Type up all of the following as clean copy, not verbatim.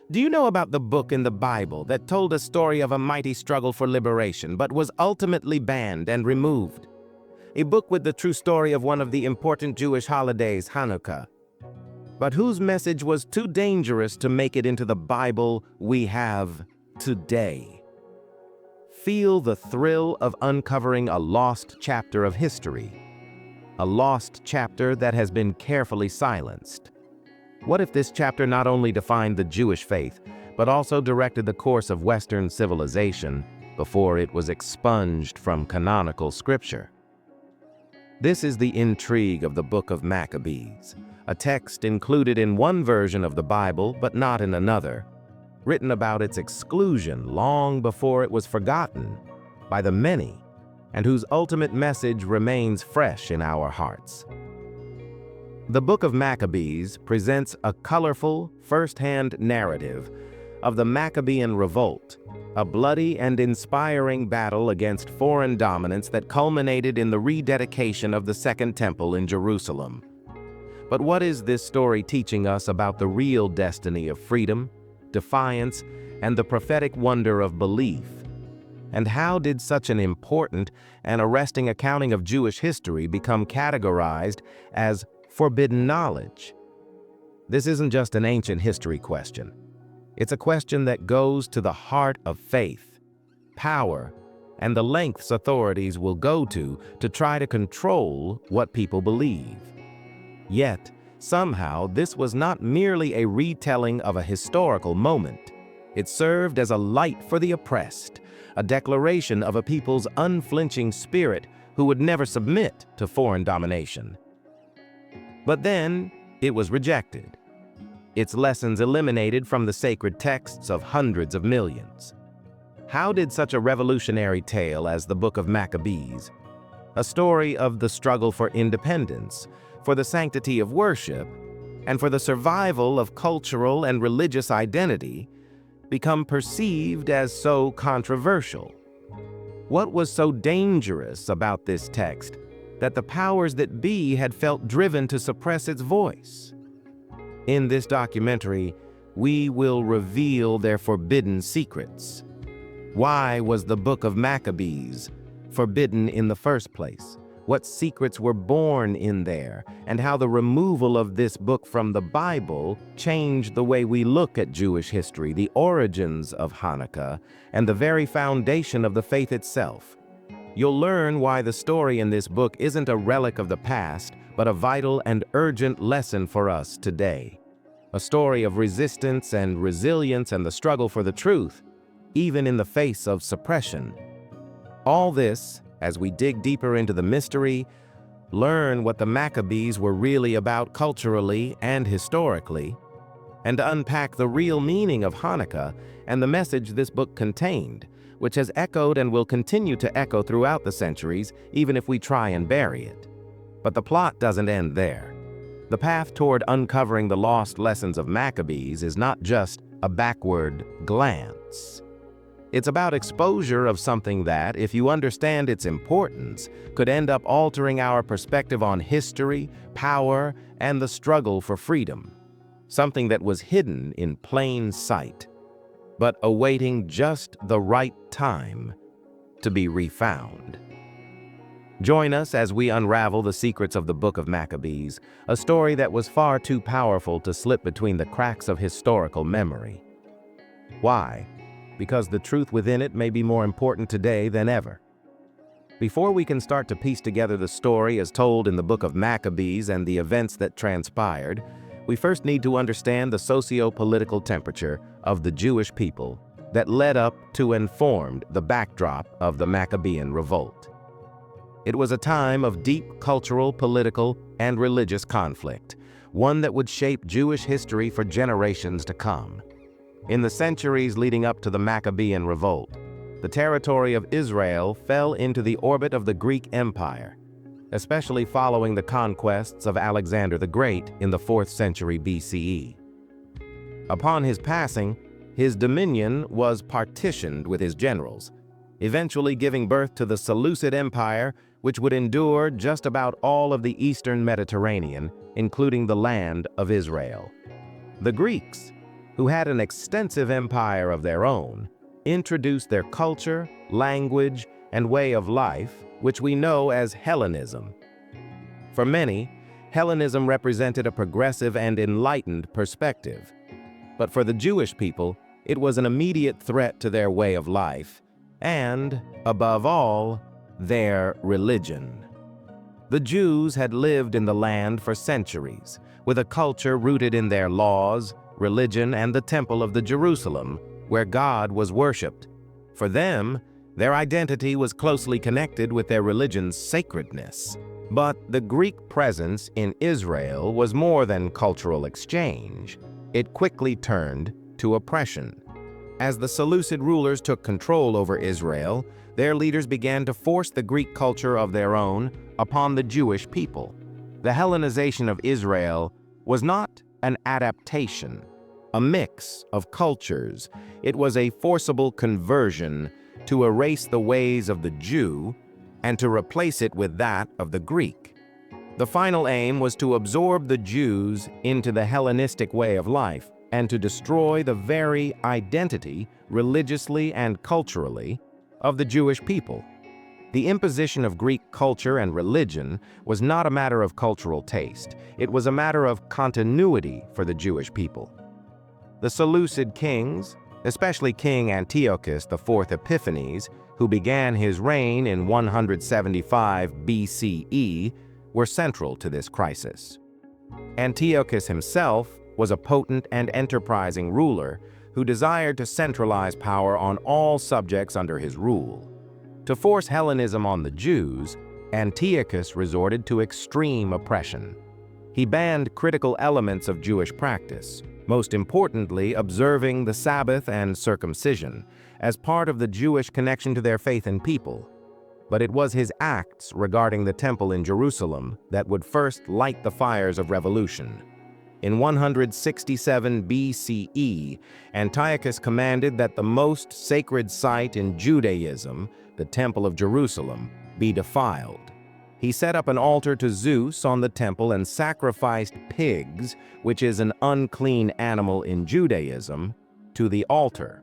Do you know about the book in the Bible that told a story of a mighty struggle for liberation but was ultimately banned and removed? A book with the true story of one of the important Jewish holidays, Hanukkah, but whose message was too dangerous to make it into the Bible we have today. Feel the thrill of uncovering a lost chapter of history, a lost chapter that has been carefully silenced. What if this chapter not only defined the Jewish faith, but also directed the course of Western civilization before it was expunged from canonical scripture? This is the intrigue of the Book of Maccabees, a text included in one version of the Bible but not in another, written about its exclusion long before it was forgotten by the many, and whose ultimate message remains fresh in our hearts. The Book of Maccabees presents a colorful, first-hand narrative of the Maccabean revolt, a bloody and inspiring battle against foreign dominance that culminated in the rededication of the Second Temple in Jerusalem. But what is this story teaching us about the real destiny of freedom, defiance, and the prophetic wonder of belief? And how did such an important and arresting accounting of Jewish history become categorized as forbidden knowledge? This isn't just an ancient history question. It's a question that goes to the heart of faith, power, and the lengths authorities will go to try to control what people believe. Yet, somehow, this was not merely a retelling of a historical moment. It served as a light for the oppressed, a declaration of a people's unflinching spirit who would never submit to foreign domination. But then, it was rejected. Its lessons eliminated from the sacred texts of hundreds of millions. How did such a revolutionary tale as the Book of Maccabees, a story of the struggle for independence, for the sanctity of worship, and for the survival of cultural and religious identity, become perceived as so controversial? What was so dangerous about this text that the powers that be had felt driven to suppress its voice? In this documentary, we will reveal their forbidden secrets. Why was the Book of Maccabees forbidden in the first place? What secrets were born in there, and how the removal of this book from the Bible changed the way we look at Jewish history, the origins of Hanukkah, and the very foundation of the faith itself. You'll learn why the story in this book isn't a relic of the past, but a vital and urgent lesson for us today. A story of resistance and resilience and the struggle for the truth, even in the face of suppression. All this, as we dig deeper into the mystery, learn what the Maccabees were really about culturally and historically, and unpack the real meaning of Hanukkah and the message this book contained, which has echoed and will continue to echo throughout the centuries, even if we try and bury it. But the plot doesn't end there. The path toward uncovering the lost lessons of Maccabees is not just a backward glance. It's about exposure of something that, if you understand its importance, could end up altering our perspective on history, power, and the struggle for freedom. Something that was hidden in plain sight, but awaiting just the right time to be refound. Join us as we unravel the secrets of the Book of Maccabees, a story that was far too powerful to slip between the cracks of historical memory. Why? Because the truth within it may be more important today than ever. Before we can start to piece together the story as told in the Book of Maccabees and the events that transpired, we first need to understand the socio-political temperature of the Jewish people that led up to and formed the backdrop of the Maccabean revolt. It was a time of deep cultural, political, and religious conflict, one that would shape Jewish history for generations to come. In the centuries leading up to the Maccabean revolt, the territory of Israel fell into the orbit of the Greek Empire, especially following the conquests of Alexander the Great in the 4th century BCE. Upon his passing, his dominion was partitioned with his generals, eventually giving birth to the Seleucid Empire, which would endure just about all of the eastern Mediterranean, including the land of Israel. The Greeks, who had an extensive empire of their own, introduced their culture, language, and way of life, which we know as Hellenism. For many, Hellenism represented a progressive and enlightened perspective. But for the Jewish people, it was an immediate threat to their way of life, and, above all, their religion. The Jews had lived in the land for centuries, with a culture rooted in their laws, religion, and the Temple of the Jerusalem, where God was worshipped. For them, their identity was closely connected with their religion's sacredness. But the Greek presence in Israel was more than cultural exchange. It quickly turned to oppression. As the Seleucid rulers took control over Israel, their leaders began to force the Greek culture of their own upon the Jewish people. The Hellenization of Israel was not an adaptation, a mix of cultures. It was a forcible conversion to erase the ways of the Jew and to replace it with that of the Greek. The final aim was to absorb the Jews into the Hellenistic way of life and to destroy the very identity, religiously and culturally, of the Jewish people. The imposition of Greek culture and religion was not a matter of cultural taste. It was a matter of continuity for the Jewish people. The Seleucid kings, especially King Antiochus IV Epiphanes, who began his reign in 175 BCE, were central to this crisis. Antiochus himself was a potent and enterprising ruler who desired to centralize power on all subjects under his rule. To force Hellenism on the Jews, Antiochus resorted to extreme oppression. He banned critical elements of Jewish practice, most importantly observing the Sabbath and circumcision, as part of the Jewish connection to their faith and people. But it was his acts regarding the temple in Jerusalem that would first light the fires of revolution. In 167 BCE, Antiochus commanded that the most sacred site in Judaism, the Temple of Jerusalem, be defiled. He set up an altar to Zeus on the temple and sacrificed pigs, which is an unclean animal in Judaism, to the altar.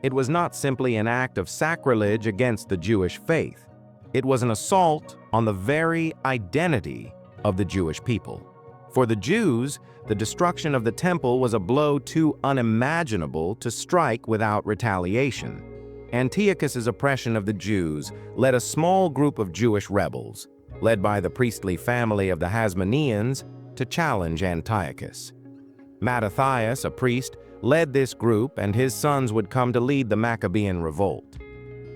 It was not simply an act of sacrilege against the Jewish faith. It was an assault on the very identity of the Jewish people. For the Jews, the destruction of the temple was a blow too unimaginable to strike without retaliation. Antiochus's oppression of the Jews led a small group of Jewish rebels, led by the priestly family of the Hasmoneans, to challenge Antiochus. Mattathias, a priest, led this group, and his sons would come to lead the Maccabean revolt.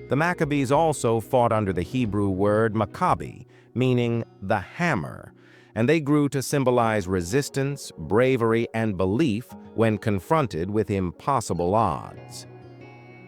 The Maccabees also fought under the Hebrew word Maccabee, meaning the hammer, and they grew to symbolize resistance, bravery, and belief when confronted with impossible odds.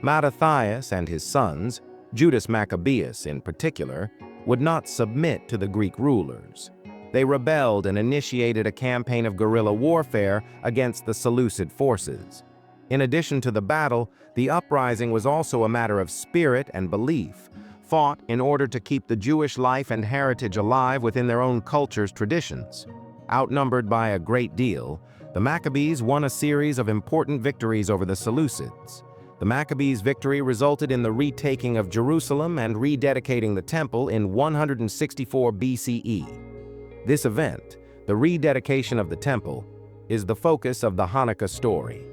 Mattathias and his sons, Judas Maccabeus in particular, would not submit to the Greek rulers. They rebelled and initiated a campaign of guerrilla warfare against the Seleucid forces. In addition to the battle, the uprising was also a matter of spirit and belief, fought in order to keep the Jewish life and heritage alive within their own culture's traditions. Outnumbered by a great deal, the Maccabees won a series of important victories over the Seleucids. The Maccabees' victory resulted in the retaking of Jerusalem and rededicating the temple in 164 BCE. This event, the rededication of the temple, is the focus of the Hanukkah story.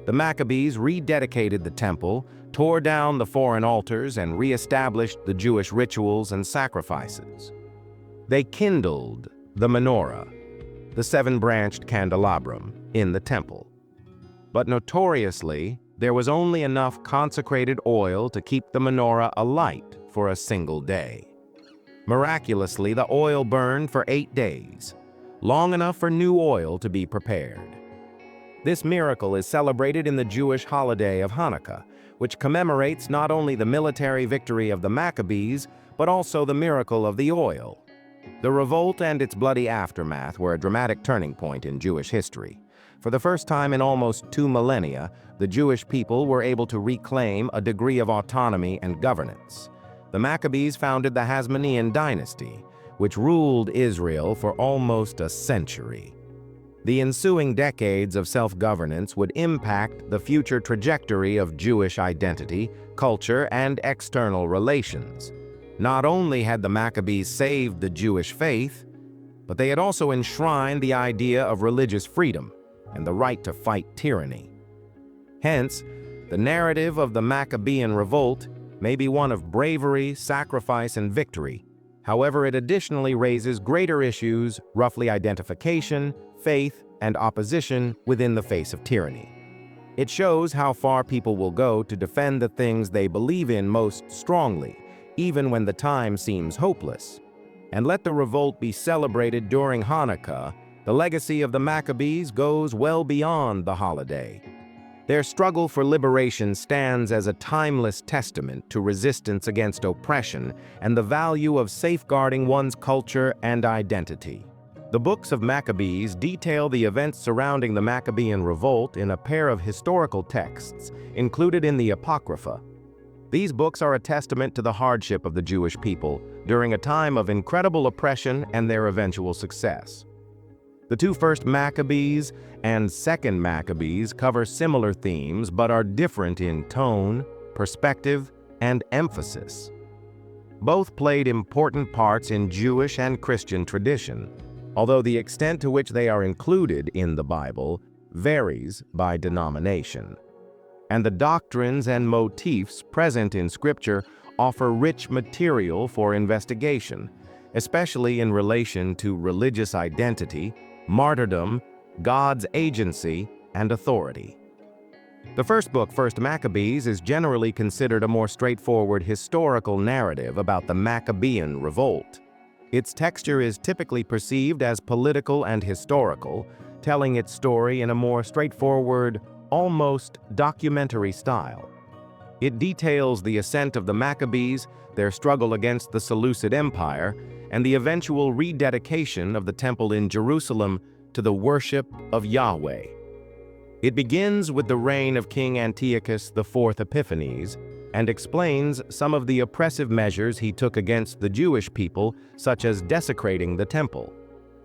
The Maccabees rededicated the temple, tore down the foreign altars, and re-established the Jewish rituals and sacrifices. They kindled the menorah, the seven-branched candelabrum, in the temple. But notoriously, there was only enough consecrated oil to keep the menorah alight for a single day. Miraculously, the oil burned for 8 days, long enough for new oil to be prepared. This miracle is celebrated in the Jewish holiday of Hanukkah, which commemorates not only the military victory of the Maccabees, but also the miracle of the oil. The revolt and its bloody aftermath were a dramatic turning point in Jewish history. For the first time in almost 2 millennia, the Jewish people were able to reclaim a degree of autonomy and governance. The Maccabees founded the Hasmonean dynasty, which ruled Israel for almost a century. The ensuing decades of self-governance would impact the future trajectory of Jewish identity, culture, and external relations. Not only had the Maccabees saved the Jewish faith, but they had also enshrined the idea of religious freedom and the right to fight tyranny. Hence, the narrative of the Maccabean revolt may be one of bravery, sacrifice, and victory. However, it additionally raises greater issues, roughly identification, faith, and opposition within the face of tyranny. It shows how far people will go to defend the things they believe in most strongly, even when the time seems hopeless. And let the revolt be celebrated during Hanukkah, the legacy of the Maccabees goes well beyond the holiday. Their struggle for liberation stands as a timeless testament to resistance against oppression and the value of safeguarding one's culture and identity. The books of Maccabees detail the events surrounding the Maccabean revolt in a pair of historical texts included in the Apocrypha. These books are a testament to the hardship of the Jewish people during a time of incredible oppression and their eventual success. The two first Maccabees and second Maccabees cover similar themes but are different in tone, perspective, and emphasis. Both played important parts in Jewish and Christian tradition, although the extent to which they are included in the Bible varies by denomination. And the doctrines and motifs present in Scripture offer rich material for investigation, especially in relation to religious identity, martyrdom, God's agency, and authority. The first book, First Maccabees, is generally considered a more straightforward historical narrative about the Maccabean revolt. Its texture is typically perceived as political and historical, telling its story in a more straightforward, almost documentary style. It details the ascent of the Maccabees, their struggle against the Seleucid Empire, and the eventual rededication of the temple in Jerusalem to the worship of Yahweh. It begins with the reign of King Antiochus IV Epiphanes and explains some of the oppressive measures he took against the Jewish people, such as desecrating the temple.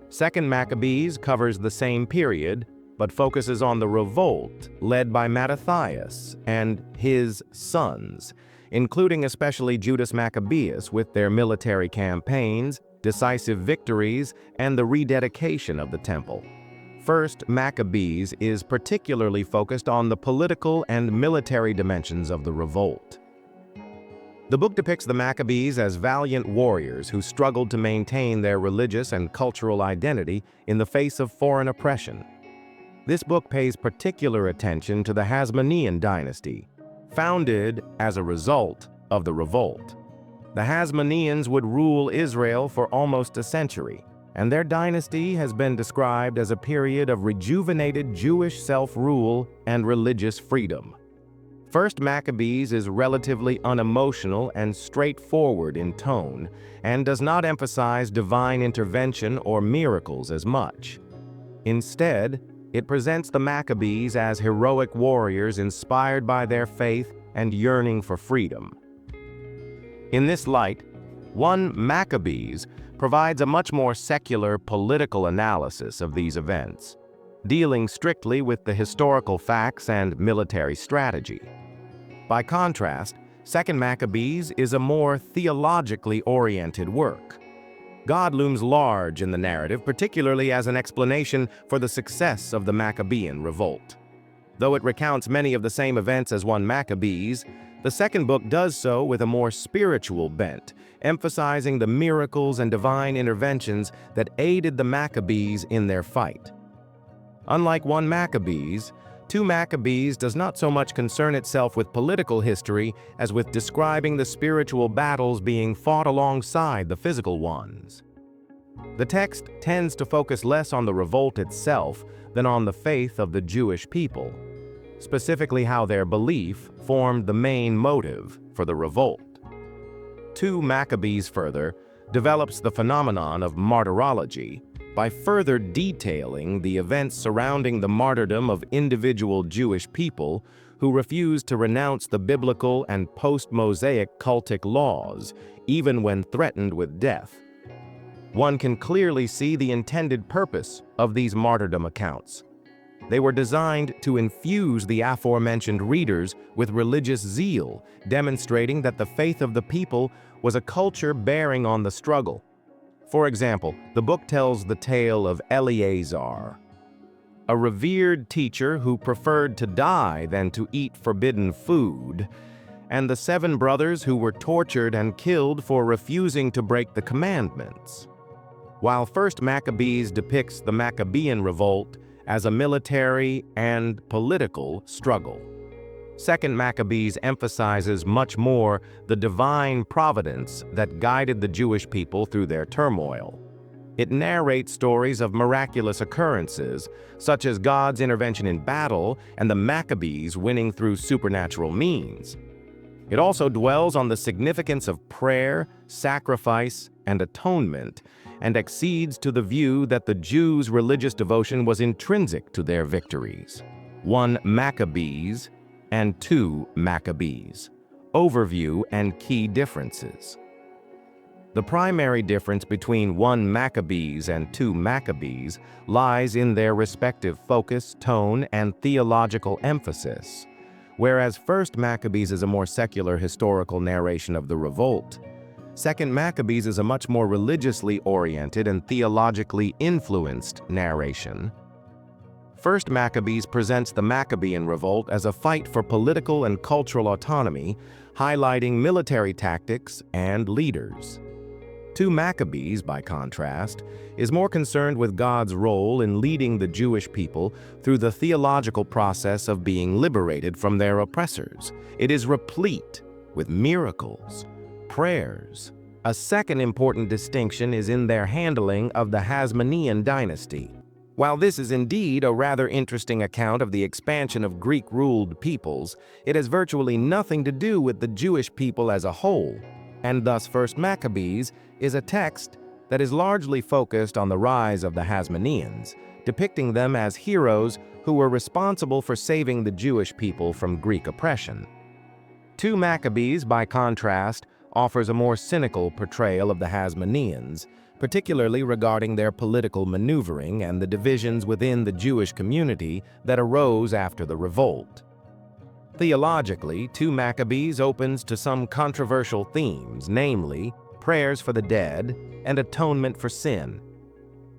Second Maccabees covers the same period, but focuses on the revolt led by Mattathias and his sons, including especially Judas Maccabeus with their military campaigns, decisive victories, and the rededication of the temple. First Maccabees is particularly focused on the political and military dimensions of the revolt. The book depicts the Maccabees as valiant warriors who struggled to maintain their religious and cultural identity in the face of foreign oppression. This book pays particular attention to the Hasmonean dynasty, founded as a result of the revolt. The Hasmoneans would rule Israel for almost a century, and their dynasty has been described as a period of rejuvenated Jewish self-rule and religious freedom. First Maccabees is relatively unemotional and straightforward in tone, and does not emphasize divine intervention or miracles as much. Instead, it presents the Maccabees as heroic warriors inspired by their faith and yearning for freedom. In this light, 1 Maccabees provides a much more secular political analysis of these events, dealing strictly with the historical facts and military strategy. By contrast, 2nd Maccabees is a more theologically oriented work. God looms large in the narrative, particularly as an explanation for the success of the Maccabean revolt. Though it recounts many of the same events as 1 Maccabees, the second book does so with a more spiritual bent, emphasizing the miracles and divine interventions that aided the Maccabees in their fight. Unlike 1 Maccabees, 2 Maccabees does not so much concern itself with political history as with describing the spiritual battles being fought alongside the physical ones. The text tends to focus less on the revolt itself than on the faith of the Jewish people, specifically how their belief formed the main motive for the revolt. 2 Maccabees further develops the phenomenon of martyrology by further detailing the events surrounding the martyrdom of individual Jewish people who refused to renounce the biblical and post-Mosaic cultic laws, even when threatened with death. one can clearly see the intended purpose of these martyrdom accounts. They were designed to infuse the aforementioned readers with religious zeal, demonstrating that the faith of the people was a culture bearing on the struggle. For example, the book tells the tale of Eleazar, a revered teacher who preferred to die than to eat forbidden food, and the 7 brothers who were tortured and killed for refusing to break the commandments. While First Maccabees depicts the Maccabean revolt as a military and political struggle, Second Maccabees emphasizes much more the divine providence that guided the Jewish people through their turmoil. It narrates stories of miraculous occurrences, such as God's intervention in battle and the Maccabees winning through supernatural means. It also dwells on the significance of prayer, sacrifice, and atonement, and accedes to the view that the Jews' religious devotion was intrinsic to their victories. 1 Maccabees and 2 Maccabees. Overview and key differences. The primary difference between 1 Maccabees and 2 Maccabees lies in their respective focus, tone, and theological emphasis. Whereas First Maccabees is a more secular historical narration of the revolt, Second Maccabees is a much more religiously oriented and theologically influenced narration. First Maccabees presents the Maccabean revolt as a fight for political and cultural autonomy, highlighting military tactics and leaders. 2 Maccabees, by contrast, is more concerned with God's role in leading the Jewish people through the theological process of being liberated from their oppressors. It is replete with miracles, prayers. A second important distinction is in their handling of the Hasmonean dynasty. While this is indeed a rather interesting account of the expansion of Greek-ruled peoples, it has virtually nothing to do with the Jewish people as a whole, and thus First Maccabees is a text that is largely focused on the rise of the Hasmoneans, depicting them as heroes who were responsible for saving the Jewish people from Greek oppression. 2 Maccabees, by contrast, offers a more cynical portrayal of the Hasmoneans, particularly regarding their political maneuvering and the divisions within the Jewish community that arose after the revolt. Theologically, 2 Maccabees opens to some controversial themes, namely prayers for the dead and atonement for sin.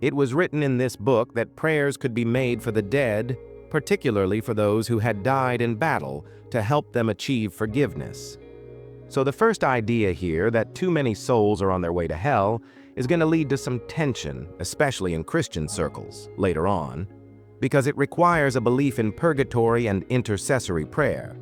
It was written in this book that prayers could be made for the dead, particularly for those who had died in battle, to help them achieve forgiveness. So the first idea here, that too many souls are on their way to hell, is going to lead to some tension, especially in Christian circles, later on, because it requires a belief in purgatory and intercessory prayer.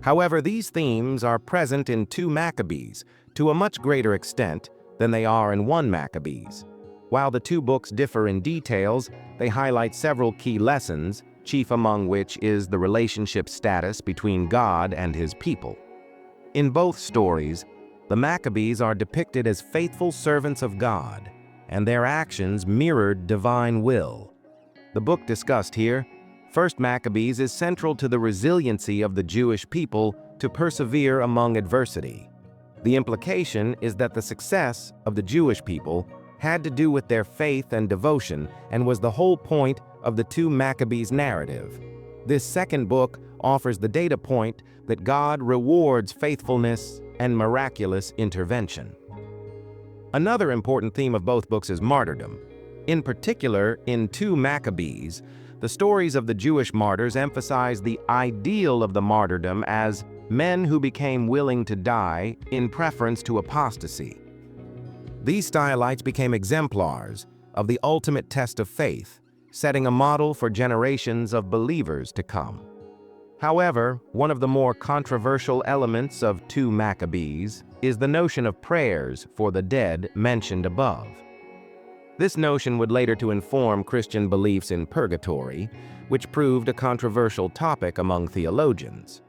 However, these themes are present in 2 Maccabees to a much greater extent than they are in 1 Maccabees. While the 2 books differ in details, they highlight several key lessons, chief among which is the relationship status between God and his people. In both stories, the Maccabees are depicted as faithful servants of God, and their actions mirrored divine will. The book discussed here, First Maccabees, is central to the resiliency of the Jewish people to persevere among adversity. The implication is that the success of the Jewish people had to do with their faith and devotion and was the whole point of the 2 Maccabees narrative. This second book offers the data point that God rewards faithfulness and miraculous intervention. Another important theme of both books is martyrdom. In particular, in 2 Maccabees, the stories of the Jewish martyrs emphasize the ideal of the martyrdom as men who became willing to die in preference to apostasy. These stylites became exemplars of the ultimate test of faith, setting a model for generations of believers to come. However, one of the more controversial elements of 2 Maccabees is the notion of prayers for the dead mentioned above. This notion would later to inform Christian beliefs in purgatory, which proved a controversial topic among theologians.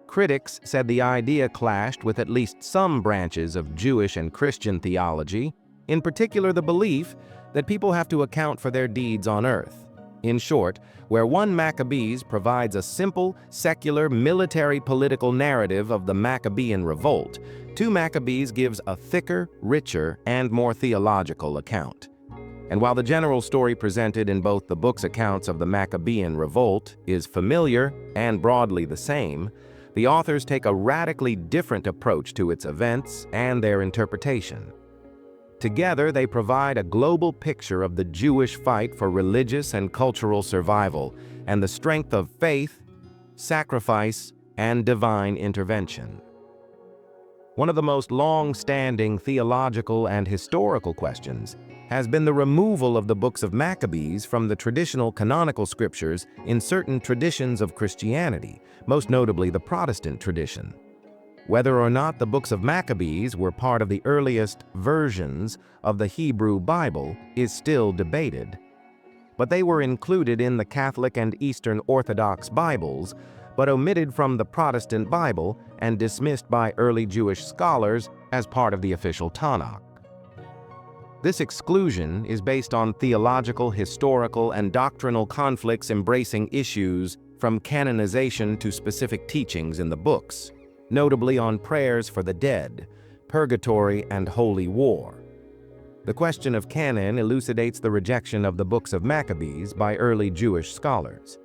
Critics said the idea clashed with at least some branches of Jewish and Christian theology, in particular the belief that people have to account for their deeds on earth. In short, where 1 Maccabees provides a simple, secular, military political narrative of the Maccabean revolt, 2 Maccabees gives a thicker, richer, and more theological account. And while the general story presented in both the books' accounts of the Maccabean revolt is familiar and broadly the same, the authors take a radically different approach to its events and their interpretation. Together, they provide a global picture of the Jewish fight for religious and cultural survival and the strength of faith, sacrifice, and divine intervention. One of the most long-standing theological and historical questions has been the removal of the books of Maccabees from the traditional canonical scriptures in certain traditions of Christianity, most notably the Protestant tradition. Whether or not the books of Maccabees were part of the earliest versions of the Hebrew Bible is still debated. But they were included in the Catholic and Eastern Orthodox Bibles, but omitted from the Protestant Bible and dismissed by early Jewish scholars as part of the official Tanakh. This exclusion is based on theological, historical, and doctrinal conflicts embracing issues from canonization to specific teachings in the books, notably on prayers for the dead, purgatory, and holy war. The question of canon elucidates the rejection of the books of Maccabees by early Jewish scholars.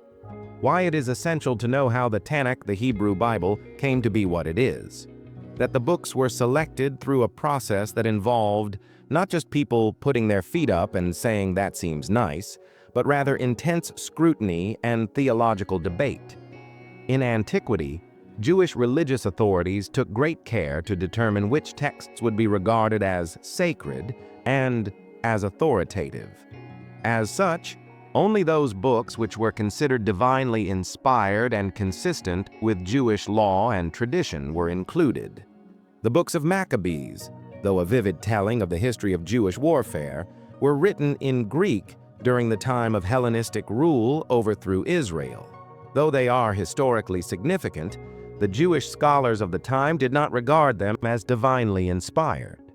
Why it is essential to know how the Tanakh, the Hebrew Bible, came to be what it is. That the books were selected through a process that involved not just people putting their feet up and saying that seems nice, but rather intense scrutiny and theological debate. In antiquity, Jewish religious authorities took great care to determine which texts would be regarded as sacred and as authoritative. As such, only those books which were considered divinely inspired and consistent with Jewish law and tradition were included. The books of Maccabees, though a vivid telling of the history of Jewish warfare, were written in Greek during the time of Hellenistic rule overthrew Israel. Though they are historically significant, the Jewish scholars of the time did not regard them as divinely inspired.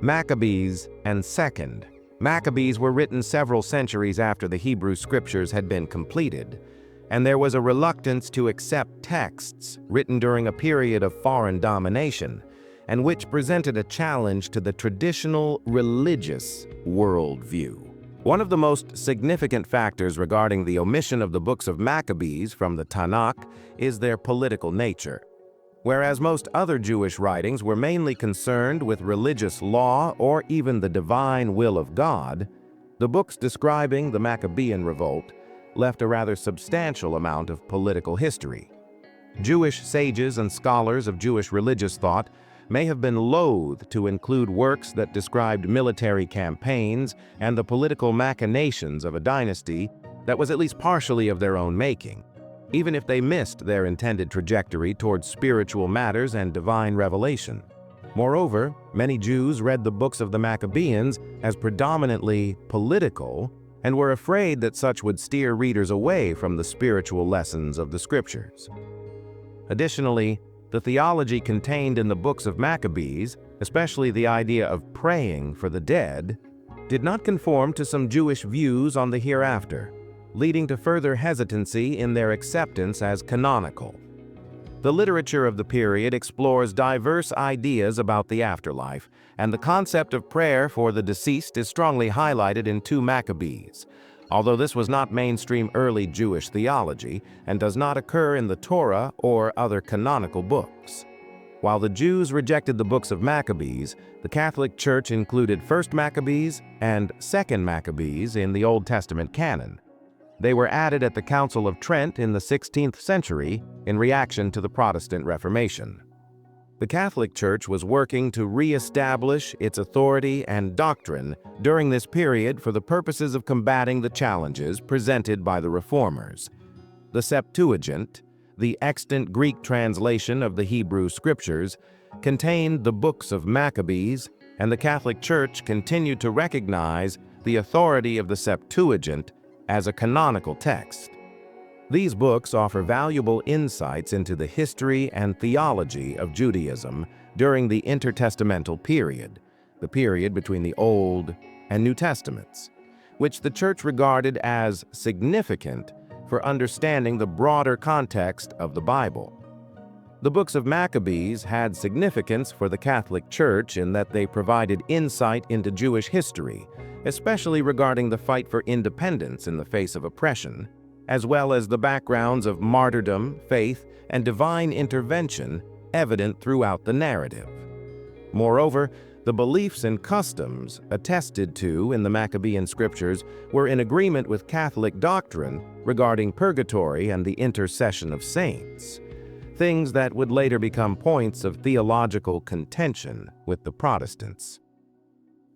Maccabees and Second. Maccabees were written several centuries after the Hebrew scriptures had been completed, and there was a reluctance to accept texts written during a period of foreign domination, and which presented a challenge to the traditional religious worldview. One of the most significant factors regarding the omission of the books of Maccabees from the Tanakh is their political nature. Whereas most other Jewish writings were mainly concerned with religious law or even the divine will of God, the books describing the Maccabean revolt left a rather substantial amount of political history. Jewish sages and scholars of Jewish religious thought may have been loath to include works that described military campaigns and the political machinations of a dynasty that was at least partially of their own making, even if they missed their intended trajectory towards spiritual matters and divine revelation. Moreover, many Jews read the books of the Maccabeans as predominantly political and were afraid that such would steer readers away from the spiritual lessons of the scriptures. Additionally, the theology contained in the books of Maccabees, especially the idea of praying for the dead, did not conform to some Jewish views on the hereafter, leading to further hesitancy in their acceptance as canonical. The literature of the period explores diverse ideas about the afterlife, and the concept of prayer for the deceased is strongly highlighted in 2 Maccabees, although this was not mainstream early Jewish theology and does not occur in the Torah or other canonical books. While the Jews rejected the books of Maccabees, the Catholic Church included 1st Maccabees and 2nd Maccabees in the Old Testament canon. They were added at the Council of Trent in the 16th century in reaction to the Protestant Reformation. The Catholic Church was working to re-establish its authority and doctrine during this period for the purposes of combating the challenges presented by the Reformers. The Septuagint, the extant Greek translation of the Hebrew Scriptures, contained the books of Maccabees, and the Catholic Church continued to recognize the authority of the Septuagint as a canonical text. These books offer valuable insights into the history and theology of Judaism during the intertestamental period, the period between the Old and New Testaments, which the church regarded as significant for understanding the broader context of the Bible. The books of Maccabees had significance for the Catholic Church in that they provided insight into Jewish history, especially regarding the fight for independence in the face of oppression, as well as the backgrounds of martyrdom, faith, and divine intervention evident throughout the narrative. Moreover, the beliefs and customs attested to in the Maccabean scriptures were in agreement with Catholic doctrine regarding purgatory and the intercession of saints, things that would later become points of theological contention with the Protestants.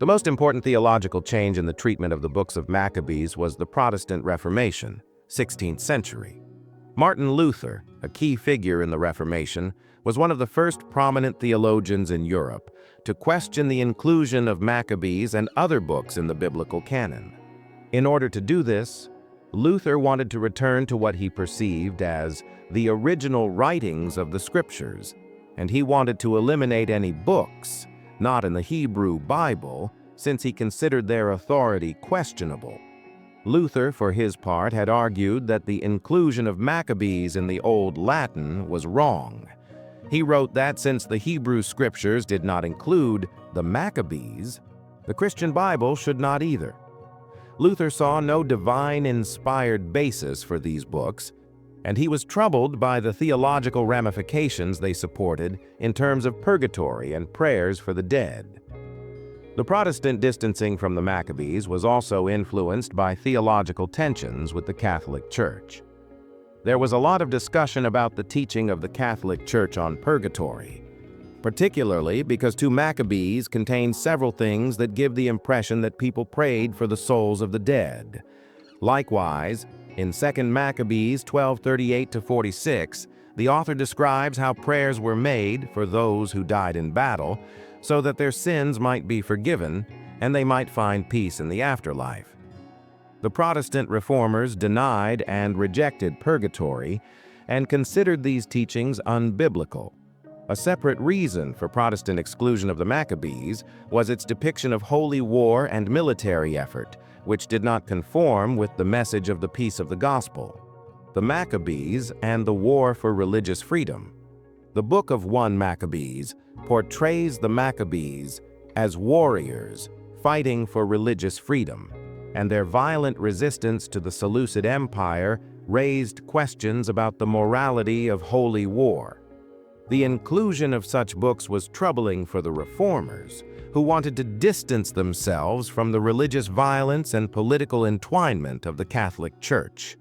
The most important theological change in the treatment of the books of Maccabees was the Protestant Reformation, 16th century. Martin Luther, a key figure in the Reformation, was one of the first prominent theologians in Europe to question the inclusion of Maccabees and other books in the biblical canon. In order to do this, Luther wanted to return to what he perceived as the original writings of the scriptures, and he wanted to eliminate any books not in the Hebrew Bible, since he considered their authority questionable. Luther, for his part, had argued that the inclusion of Maccabees in the Old Latin was wrong. He wrote that since the Hebrew scriptures did not include the Maccabees, the Christian Bible should not either. Luther saw no divine-inspired basis for these books, and he was troubled by the theological ramifications they supported in terms of purgatory and prayers for the dead. The Protestant distancing from the Maccabees was also influenced by theological tensions with the Catholic Church. There was a lot of discussion about the teaching of the Catholic Church on purgatory, particularly because 2 Maccabees contain several things that give the impression that people prayed for the souls of the dead. Likewise, in 2 Maccabees 12:38-46, the author describes how prayers were made for those who died in battle so that their sins might be forgiven and they might find peace in the afterlife. The Protestant reformers denied and rejected purgatory and considered these teachings unbiblical. A separate reason for Protestant exclusion of the Maccabees was its depiction of holy war and military effort, which did not conform with the message of the peace of the gospel. The Maccabees and the war for religious freedom. The Book of 1 Maccabees portrays the Maccabees as warriors fighting for religious freedom, and their violent resistance to the Seleucid Empire raised questions about the morality of holy war. The inclusion of such books was troubling for the reformers, who wanted to distance themselves from the religious violence and political entwinement of the Catholic Church.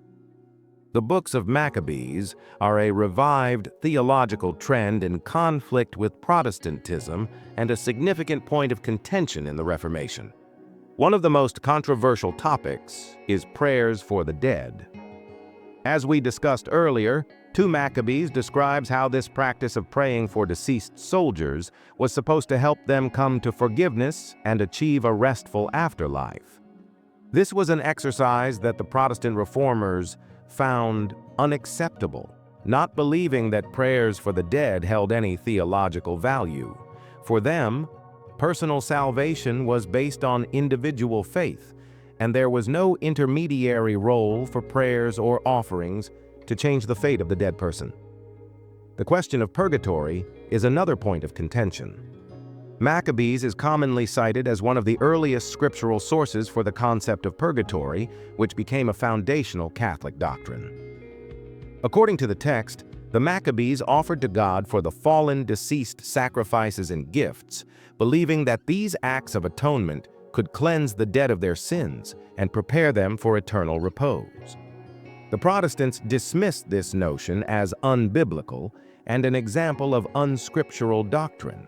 The books of Maccabees are a revived theological trend in conflict with Protestantism and a significant point of contention in the Reformation. One of the most controversial topics is prayers for the dead. As we discussed earlier, 2 Maccabees describes how this practice of praying for deceased soldiers was supposed to help them come to forgiveness and achieve a restful afterlife. This was an exercise that the Protestant reformers found unacceptable, not believing that prayers for the dead held any theological value. For them, personal salvation was based on individual faith, and there was no intermediary role for prayers or offerings to change the fate of the dead person. The question of purgatory is another point of contention. Maccabees is commonly cited as one of the earliest scriptural sources for the concept of purgatory, which became a foundational Catholic doctrine. According to the text, the Maccabees offered to God for the fallen deceased sacrifices and gifts, believing that these acts of atonement could cleanse the dead of their sins and prepare them for eternal repose. The Protestants dismissed this notion as unbiblical and an example of unscriptural doctrine.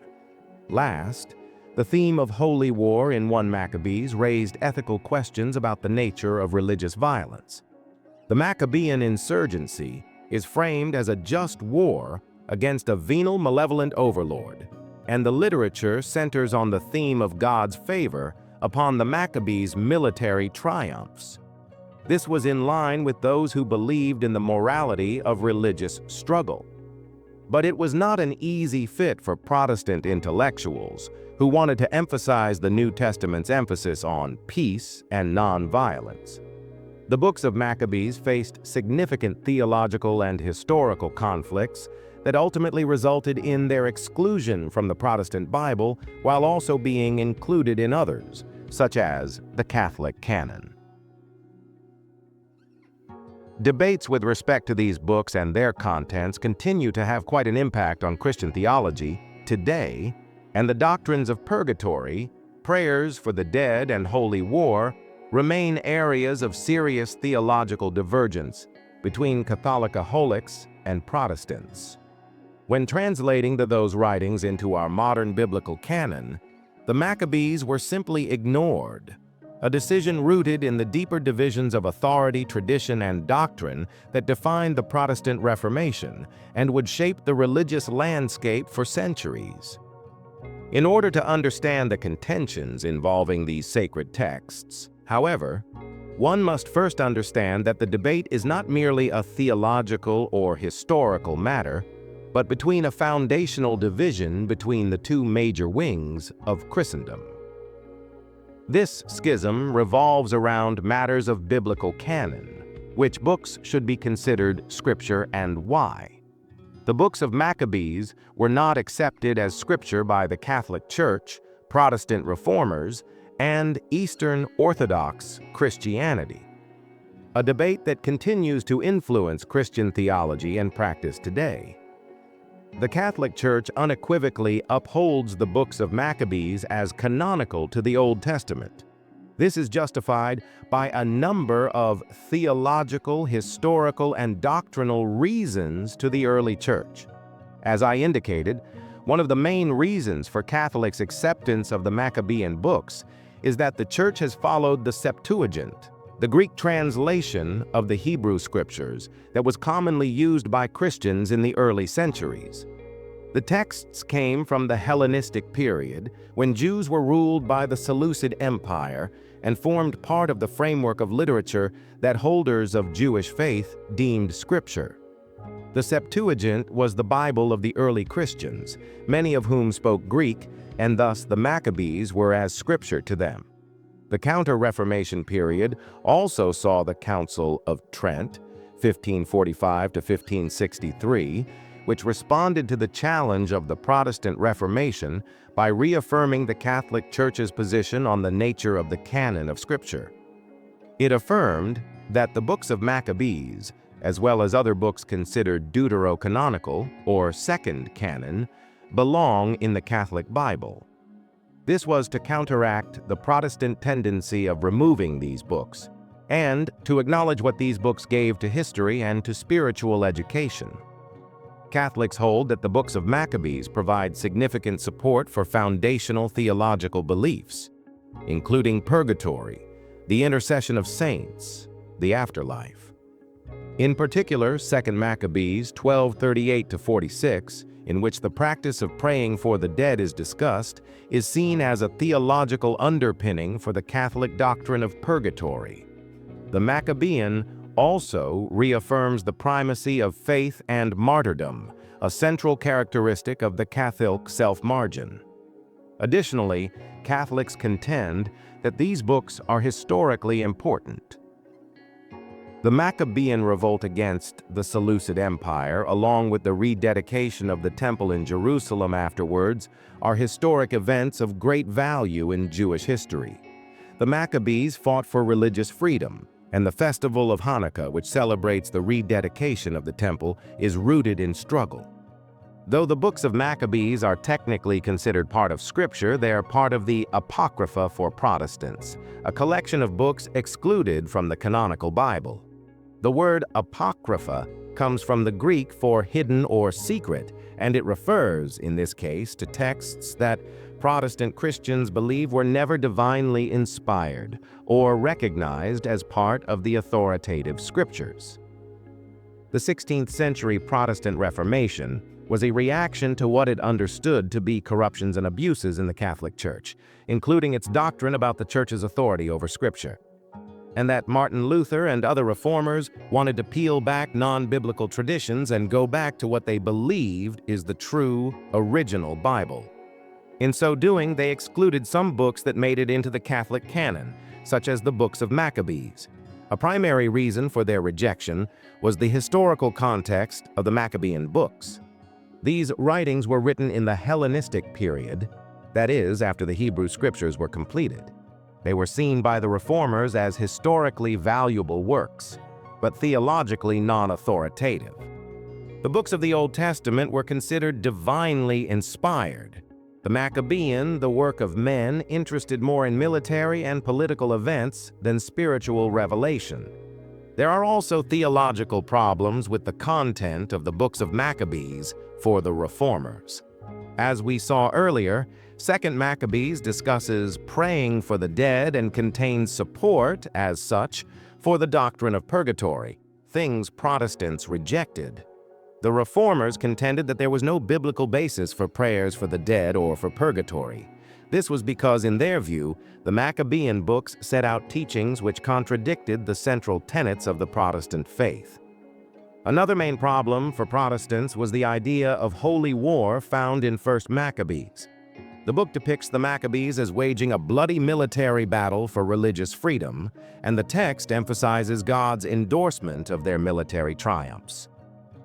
Last, the theme of holy war in 1 Maccabees raised ethical questions about the nature of religious violence. The Maccabean insurgency is framed as a just war against a venal, malevolent overlord, and the literature centers on the theme of God's favor upon the Maccabees' military triumphs. This was in line with those who believed in the morality of religious struggle. But it was not an easy fit for Protestant intellectuals who wanted to emphasize the New Testament's emphasis on peace and nonviolence. The books of Maccabees faced significant theological and historical conflicts that ultimately resulted in their exclusion from the Protestant Bible while also being included in others, such as the Catholic canon. Debates with respect to these books and their contents continue to have quite an impact on Christian theology today, and the doctrines of purgatory, prayers for the dead, and holy war remain areas of serious theological divergence between Catholicaholics and Protestants. When translating those writings into our modern biblical canon, the Maccabees were simply ignored, a decision rooted in the deeper divisions of authority, tradition, and doctrine that defined the Protestant Reformation and would shape the religious landscape for centuries. In order to understand the contentions involving these sacred texts, however, one must first understand that the debate is not merely a theological or historical matter, but between a foundational division between the two major wings of Christendom. This schism revolves around matters of biblical canon, which books should be considered scripture and why. The books of Maccabees were not accepted as scripture by the Catholic Church, Protestant reformers, and Eastern Orthodox Christianity, a debate that continues to influence Christian theology and practice today. The Catholic Church unequivocally upholds the books of Maccabees as canonical to the Old Testament. This is justified by a number of theological, historical, and doctrinal reasons to the early church. As I indicated, one of the main reasons for Catholics' acceptance of the Maccabean books is that the church has followed the Septuagint, the Greek translation of the Hebrew scriptures that was commonly used by Christians in the early centuries. The texts came from the Hellenistic period, when Jews were ruled by the Seleucid Empire and formed part of the framework of literature that holders of Jewish faith deemed scripture. The Septuagint was the Bible of the early Christians, many of whom spoke Greek, and thus the Maccabees were as scripture to them. The Counter-Reformation period also saw the Council of Trent, 1545 to 1563, which responded to the challenge of the Protestant Reformation by reaffirming the Catholic Church's position on the nature of the canon of Scripture. It affirmed that the books of Maccabees, as well as other books considered deuterocanonical or second canon, belong in the Catholic Bible. This was to counteract the Protestant tendency of removing these books, and to acknowledge what these books gave to history and to spiritual education. Catholics hold that the books of Maccabees provide significant support for foundational theological beliefs, including purgatory, the intercession of saints, the afterlife. In particular, 2 Maccabees 12:38-46, in which the practice of praying for the dead is discussed, is seen as a theological underpinning for the Catholic doctrine of purgatory. The Maccabean also reaffirms the primacy of faith and martyrdom, a central characteristic of the Catholic self-margin. Additionally, Catholics contend that these books are historically important. The Maccabean revolt against the Seleucid Empire, along with the rededication of the Temple in Jerusalem afterwards, are historic events of great value in Jewish history. The Maccabees fought for religious freedom, and the festival of Hanukkah, which celebrates the rededication of the temple, is rooted in struggle. Though the books of Maccabees are technically considered part of Scripture, they are part of the Apocrypha for Protestants, a collection of books excluded from the canonical Bible. The word Apocrypha comes from the Greek for hidden or secret, and it refers, in this case, to texts that Protestant Christians believe were never divinely inspired or recognized as part of the authoritative scriptures. The 16th century Protestant Reformation was a reaction to what it understood to be corruptions and abuses in the Catholic Church, including its doctrine about the Church's authority over Scripture. and that Martin Luther and other reformers wanted to peel back non-biblical traditions and go back to what they believed is the true, original Bible. In so doing, they excluded some books that made it into the Catholic canon, such as the Books of Maccabees. A primary reason for their rejection was the historical context of the Maccabean books. These writings were written in the Hellenistic period, that is, after the Hebrew scriptures were completed. They were seen by the reformers as historically valuable works, but theologically non-authoritative. The books of the Old Testament were considered divinely inspired. The Maccabean, the work of men, interested more in military and political events than spiritual revelation. There are also theological problems with the content of the books of Maccabees for the reformers. As we saw earlier, 2nd Maccabees discusses praying for the dead and contains support, as such, for the doctrine of purgatory, things Protestants rejected. The reformers contended that there was no biblical basis for prayers for the dead or for purgatory. This was because, in their view, the Maccabean books set out teachings which contradicted the central tenets of the Protestant faith. Another main problem for Protestants was the idea of holy war found in 1st Maccabees. The book depicts the Maccabees as waging a bloody military battle for religious freedom, and the text emphasizes God's endorsement of their military triumphs.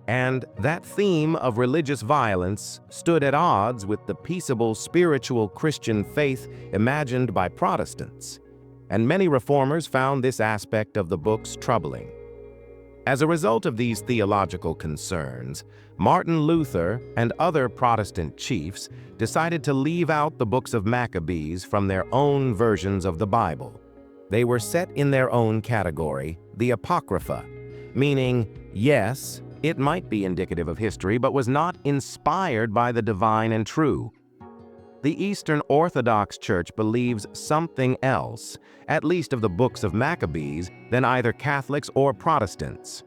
And that theme of religious violence stood at odds with the peaceable spiritual Christian faith imagined by Protestants, and many reformers found this aspect of the books troubling. As a result of these theological concerns, Martin Luther and other Protestant chiefs decided to leave out the books of Maccabees from their own versions of the Bible. They were set in their own category, the Apocrypha, meaning, yes, it might be indicative of history, but was not inspired by the divine and true. The Eastern Orthodox Church believes something else, at least of the books of Maccabees, than either Catholics or Protestants.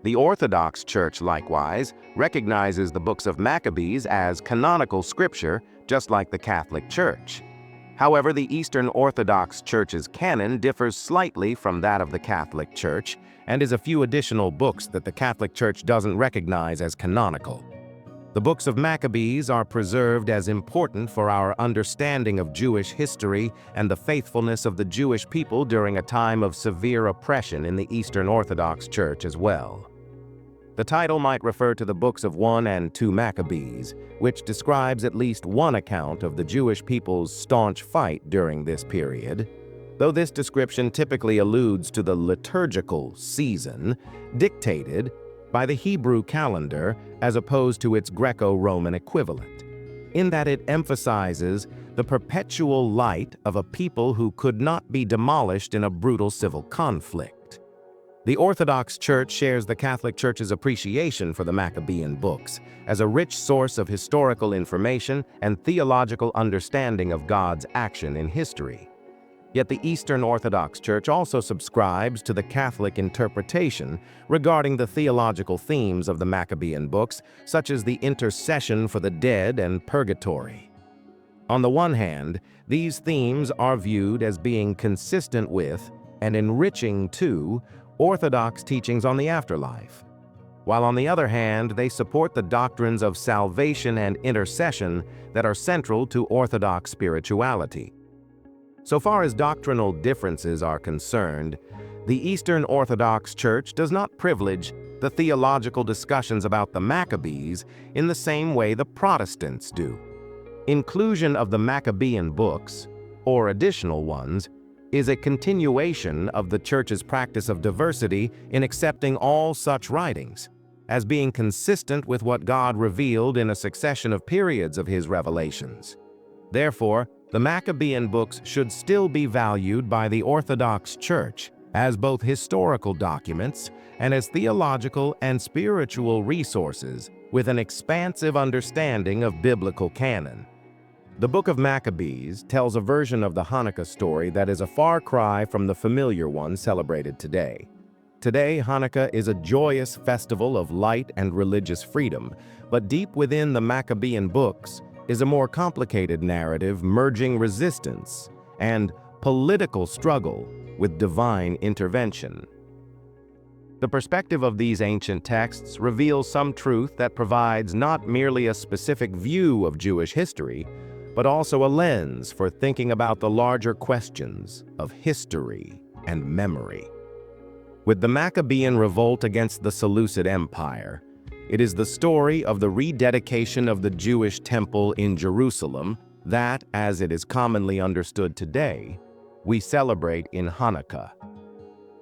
The Orthodox Church, likewise, recognizes the books of Maccabees as canonical scripture, just like the Catholic Church. However, the Eastern Orthodox Church's canon differs slightly from that of the Catholic Church, and is a few additional books that the Catholic Church doesn't recognize as canonical. The books of Maccabees are preserved as important for our understanding of Jewish history and the faithfulness of the Jewish people during a time of severe oppression in the Eastern Orthodox Church as well. The title might refer to the books of 1 and 2 Maccabees, which describes at least one account of the Jewish people's staunch fight during this period, though this description typically alludes to the liturgical season dictated by the Hebrew calendar as opposed to its Greco-Roman equivalent, in that it emphasizes the perpetual light of a people who could not be demolished in a brutal civil conflict. The Orthodox Church shares the Catholic Church's appreciation for the Maccabean books as a rich source of historical information and theological understanding of God's action in history. Yet the Eastern Orthodox Church also subscribes to the Catholic interpretation regarding the theological themes of the Maccabean books, such as the intercession for the dead and purgatory. On the one hand, these themes are viewed as being consistent with and enriching to Orthodox teachings on the afterlife, while on the other hand, they support the doctrines of salvation and intercession that are central to Orthodox spirituality. So far as doctrinal differences are concerned, the Eastern Orthodox Church does not privilege the theological discussions about the Maccabees in the same way the Protestants do. Inclusion of the Maccabean books, or additional ones, is a continuation of the Church's practice of diversity in accepting all such writings, as being consistent with what God revealed in a succession of periods of His revelations. Therefore, the Maccabean books should still be valued by the Orthodox Church as both historical documents and as theological and spiritual resources with an expansive understanding of biblical canon. The Book of Maccabees tells a version of the Hanukkah story that is a far cry from the familiar one celebrated today. Today, Hanukkah is a joyous festival of light and religious freedom, but deep within the Maccabean books is a more complicated narrative merging resistance and political struggle with divine intervention. The perspective of these ancient texts reveals some truth that provides not merely a specific view of Jewish history, but also a lens for thinking about the larger questions of history and memory. With the Maccabean revolt against the Seleucid Empire, it is the story of the rededication of the Jewish temple in Jerusalem that, as it is commonly understood today, we celebrate in Hanukkah.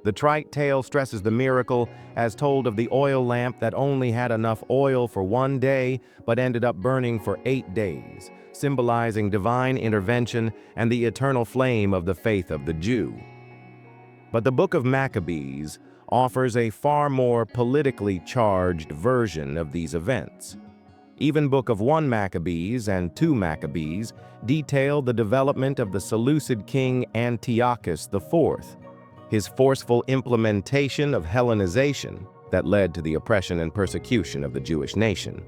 The trite tale stresses the miracle as told of the oil lamp that only had enough oil for one day but ended up burning for 8 days, symbolizing divine intervention and the eternal flame of the faith of the Jew. But the Book of Maccabees offers a far more politically charged version of these events. Even Book of 1 Maccabees and 2 Maccabees detail the development of the Seleucid king Antiochus IV, his forceful implementation of Hellenization that led to the oppression and persecution of the Jewish nation.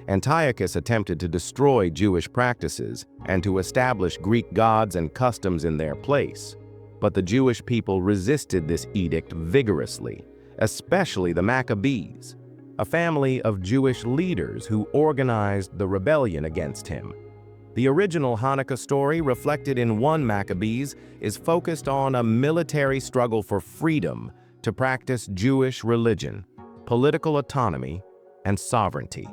Antiochus attempted to destroy Jewish practices and to establish Greek gods and customs in their place. But the Jewish people resisted this edict vigorously, especially the Maccabees, a family of Jewish leaders who organized the rebellion against him. The original Hanukkah story, reflected in 1 Maccabees, is focused on a military struggle for freedom to practice Jewish religion, political autonomy, and sovereignty.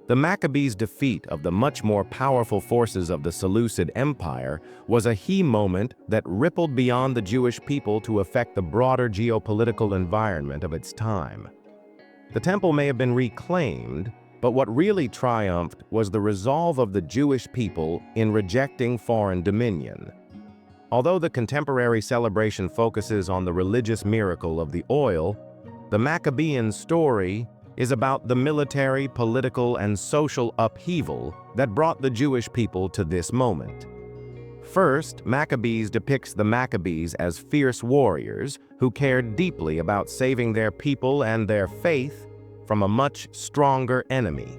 The Maccabees' defeat of the much more powerful forces of the Seleucid Empire was a key moment that rippled beyond the Jewish people to affect the broader geopolitical environment of its time. The temple may have been reclaimed, but what really triumphed was the resolve of the Jewish people in rejecting foreign dominion. Although the contemporary celebration focuses on the religious miracle of the oil, the Maccabean story is about the military, political, and social upheaval that brought the Jewish people to this moment. First, Maccabees depicts the Maccabees as fierce warriors who cared deeply about saving their people and their faith from a much stronger enemy.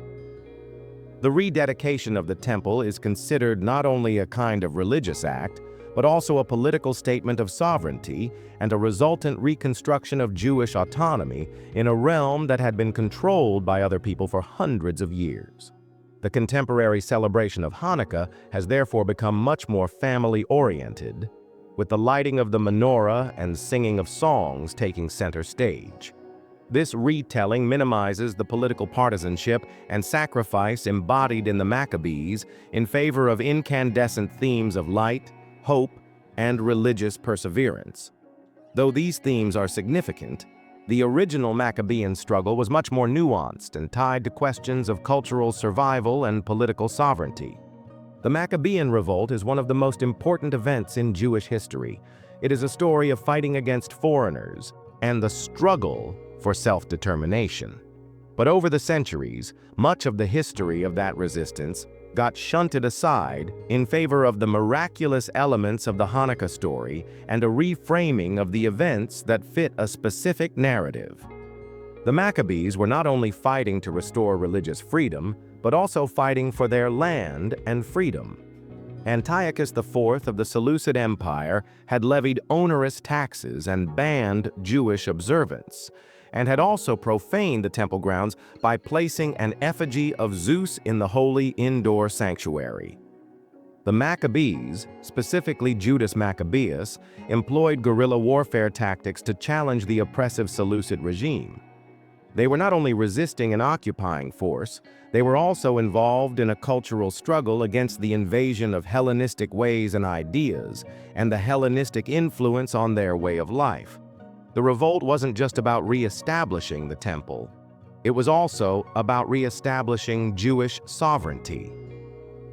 The rededication of the temple is considered not only a kind of religious act, but also a political statement of sovereignty and a resultant reconstruction of Jewish autonomy in a realm that had been controlled by other people for hundreds of years. The contemporary celebration of Hanukkah has therefore become much more family-oriented, with the lighting of the menorah and singing of songs taking center stage. This retelling minimizes the political partisanship and sacrifice embodied in the Maccabees in favor of incandescent themes of light, hope, and religious perseverance. Though these themes are significant, the original Maccabean struggle was much more nuanced and tied to questions of cultural survival and political sovereignty. The Maccabean revolt is one of the most important events in Jewish history. It is a story of fighting against foreigners and the struggle for self-determination. But over the centuries, much of the history of that resistance got shunted aside in favor of the miraculous elements of the Hanukkah story and a reframing of the events that fit a specific narrative. The Maccabees were not only fighting to restore religious freedom, but also fighting for their land and freedom. Antiochus IV of the Seleucid Empire had levied onerous taxes and banned Jewish observance, and had also profaned the temple grounds by placing an effigy of Zeus in the holy indoor sanctuary. The Maccabees, specifically Judas Maccabeus, employed guerrilla warfare tactics to challenge the oppressive Seleucid regime. They were not only resisting an occupying force, they were also involved in a cultural struggle against the invasion of Hellenistic ways and ideas, and the Hellenistic influence on their way of life. The revolt wasn't just about re-establishing the temple. It was also about re-establishing Jewish sovereignty.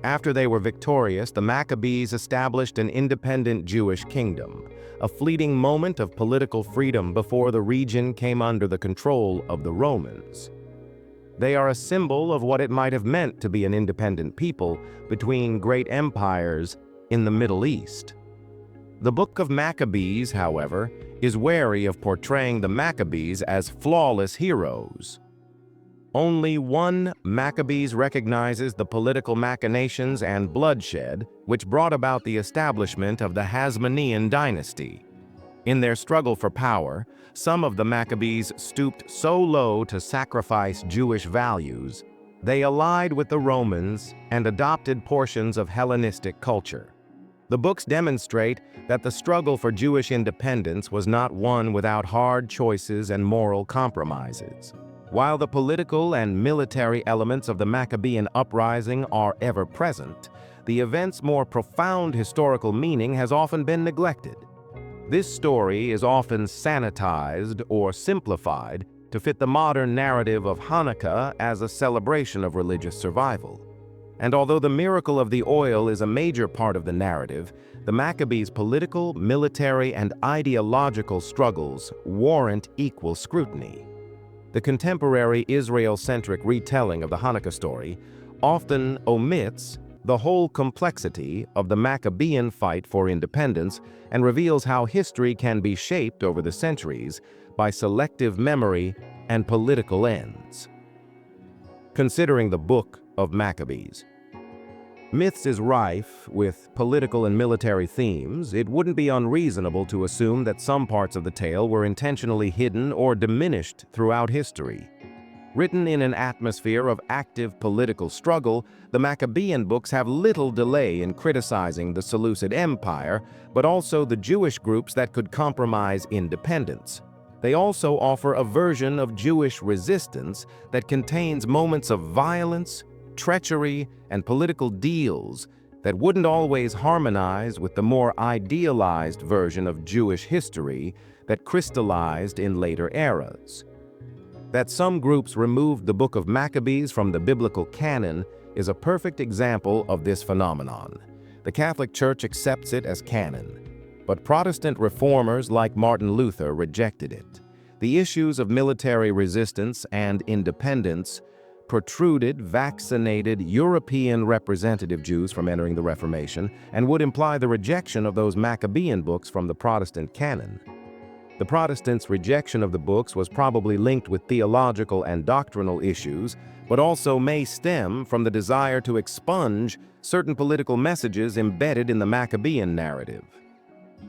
After they were victorious, the Maccabees established an independent Jewish kingdom, a fleeting moment of political freedom before the region came under the control of the Romans. They are a symbol of what it might have meant to be an independent people between great empires in the Middle East. The Book of Maccabees, however, is wary of portraying the Maccabees as flawless heroes. Only 1 Maccabees recognizes the political machinations and bloodshed which brought about the establishment of the Hasmonean dynasty. In their struggle for power, some of the Maccabees stooped so low to sacrifice Jewish values, they allied with the Romans and adopted portions of Hellenistic culture. The books demonstrate that the struggle for Jewish independence was not one without hard choices and moral compromises. While the political and military elements of the Maccabean uprising are ever present, the event's more profound historical meaning has often been neglected. This story is often sanitized or simplified to fit the modern narrative of Hanukkah as a celebration of religious survival. And although the miracle of the oil is a major part of the narrative, the Maccabees' political, military, and ideological struggles warrant equal scrutiny. The contemporary Israel-centric retelling of the Hanukkah story often omits the whole complexity of the Maccabean fight for independence and reveals how history can be shaped over the centuries by selective memory and political ends. Considering the Book of Maccabees. Myths is rife with political and military themes. It wouldn't be unreasonable to assume that some parts of the tale were intentionally hidden or diminished throughout history. Written in an atmosphere of active political struggle, the Maccabean books have little delay in criticizing the Seleucid Empire, but also the Jewish groups that could compromise independence. They also offer a version of Jewish resistance that contains moments of violence, treachery, and political deals that wouldn't always harmonize with the more idealized version of Jewish history that crystallized in later eras. That some groups removed the Book of Maccabees from the biblical canon is a perfect example of this phenomenon. The Catholic Church accepts it as canon, but Protestant reformers like Martin Luther rejected it. The issues of military resistance and independence protruded vaccinated European representative Jews from entering the Reformation and would imply the rejection of those Maccabean books from the Protestant canon. The Protestants' rejection of the books was probably linked with theological and doctrinal issues, but also may stem from the desire to expunge certain political messages embedded in the Maccabean narrative.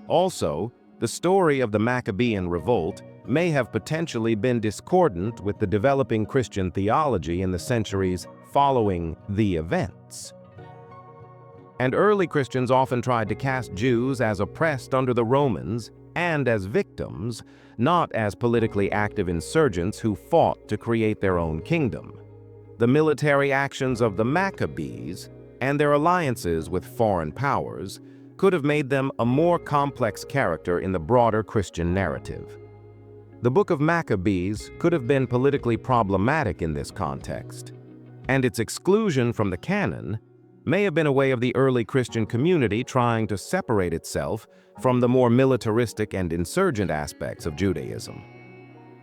Also, the story of the Maccabean revolt may have potentially been discordant with the developing Christian theology in the centuries following the events. And early Christians often tried to cast Jews as oppressed under the Romans and as victims, not as politically active insurgents who fought to create their own kingdom. The military actions of the Maccabees and their alliances with foreign powers could have made them a more complex character in the broader Christian narrative. The Book of Maccabees could have been politically problematic in this context, and its exclusion from the canon may have been a way of the early Christian community trying to separate itself from the more militaristic and insurgent aspects of Judaism.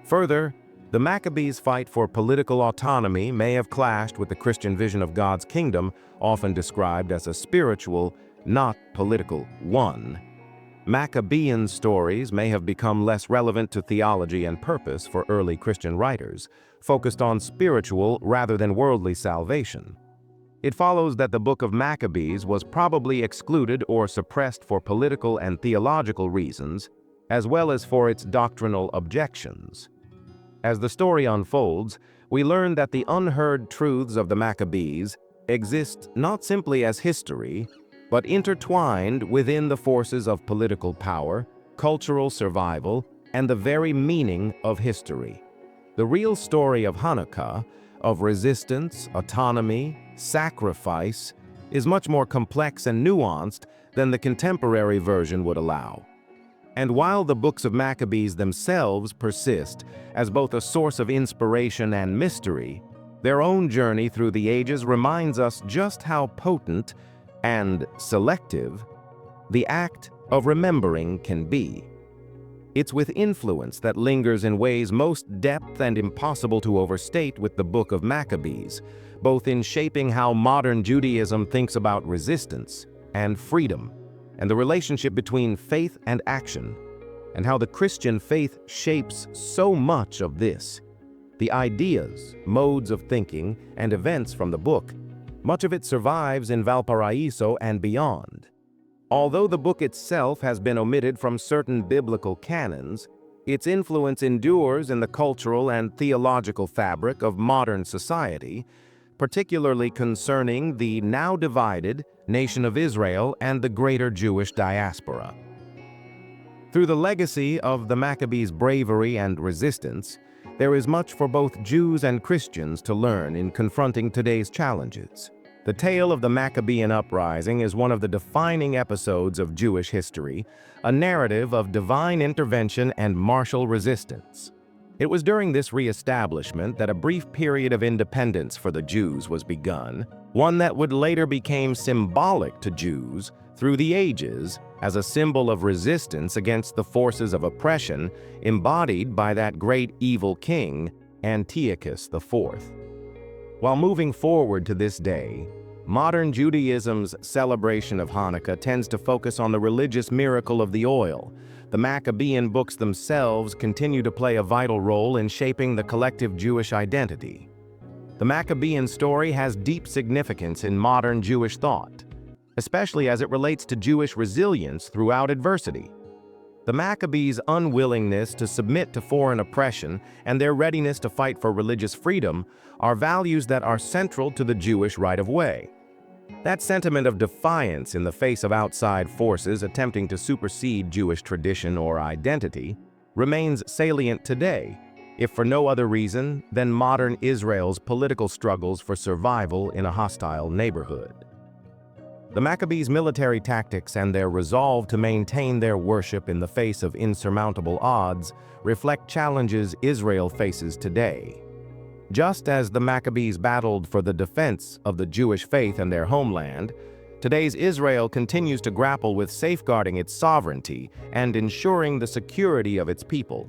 Further, the Maccabees' fight for political autonomy may have clashed with the Christian vision of God's kingdom, often described as a spiritual, not political, one. Maccabean stories may have become less relevant to theology and purpose for early Christian writers, focused on spiritual rather than worldly salvation. It follows that the Book of Maccabees was probably excluded or suppressed for political and theological reasons, as well as for its doctrinal objections. As the story unfolds, we learn that the unheard truths of the Maccabees exist not simply as history, but intertwined within the forces of political power, cultural survival, and the very meaning of history. The real story of Hanukkah, of resistance, autonomy, sacrifice, is much more complex and nuanced than the contemporary version would allow. And while the books of Maccabees themselves persist as both a source of inspiration and mystery, their own journey through the ages reminds us just how potent and selective the act of remembering can be. It's with influence that lingers in ways most depth and impossible to overstate with the Book of Maccabees, both in shaping how modern Judaism thinks about resistance and freedom, and the relationship between faith and action, and how the Christian faith shapes so much of this. The ideas, modes of thinking, and events from the book, much of it survives in Valparaiso and beyond. Although the book itself has been omitted from certain biblical canons, its influence endures in the cultural and theological fabric of modern society, particularly concerning the now divided nation of Israel and the greater Jewish diaspora. Through the legacy of the Maccabees' bravery and resistance, there is much for both Jews and Christians to learn in confronting today's challenges. The tale of the Maccabean uprising is one of the defining episodes of Jewish history, a narrative of divine intervention and martial resistance. It was during this reestablishment that a brief period of independence for the Jews was begun, one that would later become symbolic to Jews through the ages as a symbol of resistance against the forces of oppression embodied by that great evil king, Antiochus IV. While moving forward to this day, modern Judaism's celebration of Hanukkah tends to focus on the religious miracle of the oil. The Maccabean books themselves continue to play a vital role in shaping the collective Jewish identity. The Maccabean story has deep significance in modern Jewish thought, especially as it relates to Jewish resilience throughout adversity. The Maccabees' unwillingness to submit to foreign oppression and their readiness to fight for religious freedom are values that are central to the Jewish right of way. That sentiment of defiance in the face of outside forces attempting to supersede Jewish tradition or identity remains salient today, if for no other reason than modern Israel's political struggles for survival in a hostile neighborhood. The Maccabees' military tactics and their resolve to maintain their worship in the face of insurmountable odds reflect challenges Israel faces today. Just as the Maccabees battled for the defense of the Jewish faith and their homeland, today's Israel continues to grapple with safeguarding its sovereignty and ensuring the security of its people.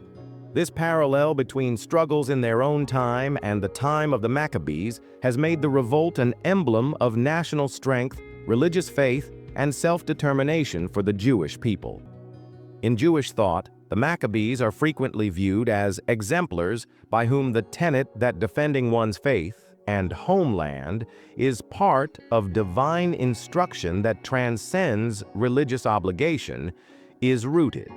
This parallel between struggles in their own time and the time of the Maccabees has made the revolt an emblem of national strength, religious faith, and self-determination for the Jewish people. In Jewish thought, the Maccabees are frequently viewed as exemplars by whom the tenet that defending one's faith and homeland is part of divine instruction that transcends religious obligation is rooted.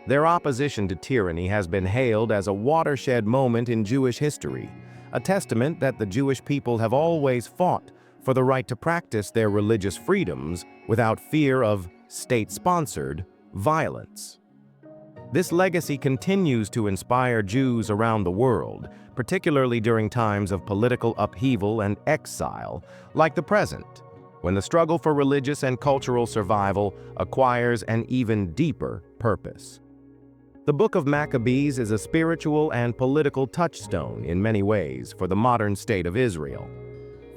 Their opposition to tyranny has been hailed as a watershed moment in Jewish history, a testament that the Jewish people have always fought for the right to practice their religious freedoms without fear of state-sponsored violence. This legacy continues to inspire Jews around the world, particularly during times of political upheaval and exile, like the present, when the struggle for religious and cultural survival acquires an even deeper purpose. The Book of Maccabees is a spiritual and political touchstone in many ways for the modern state of Israel.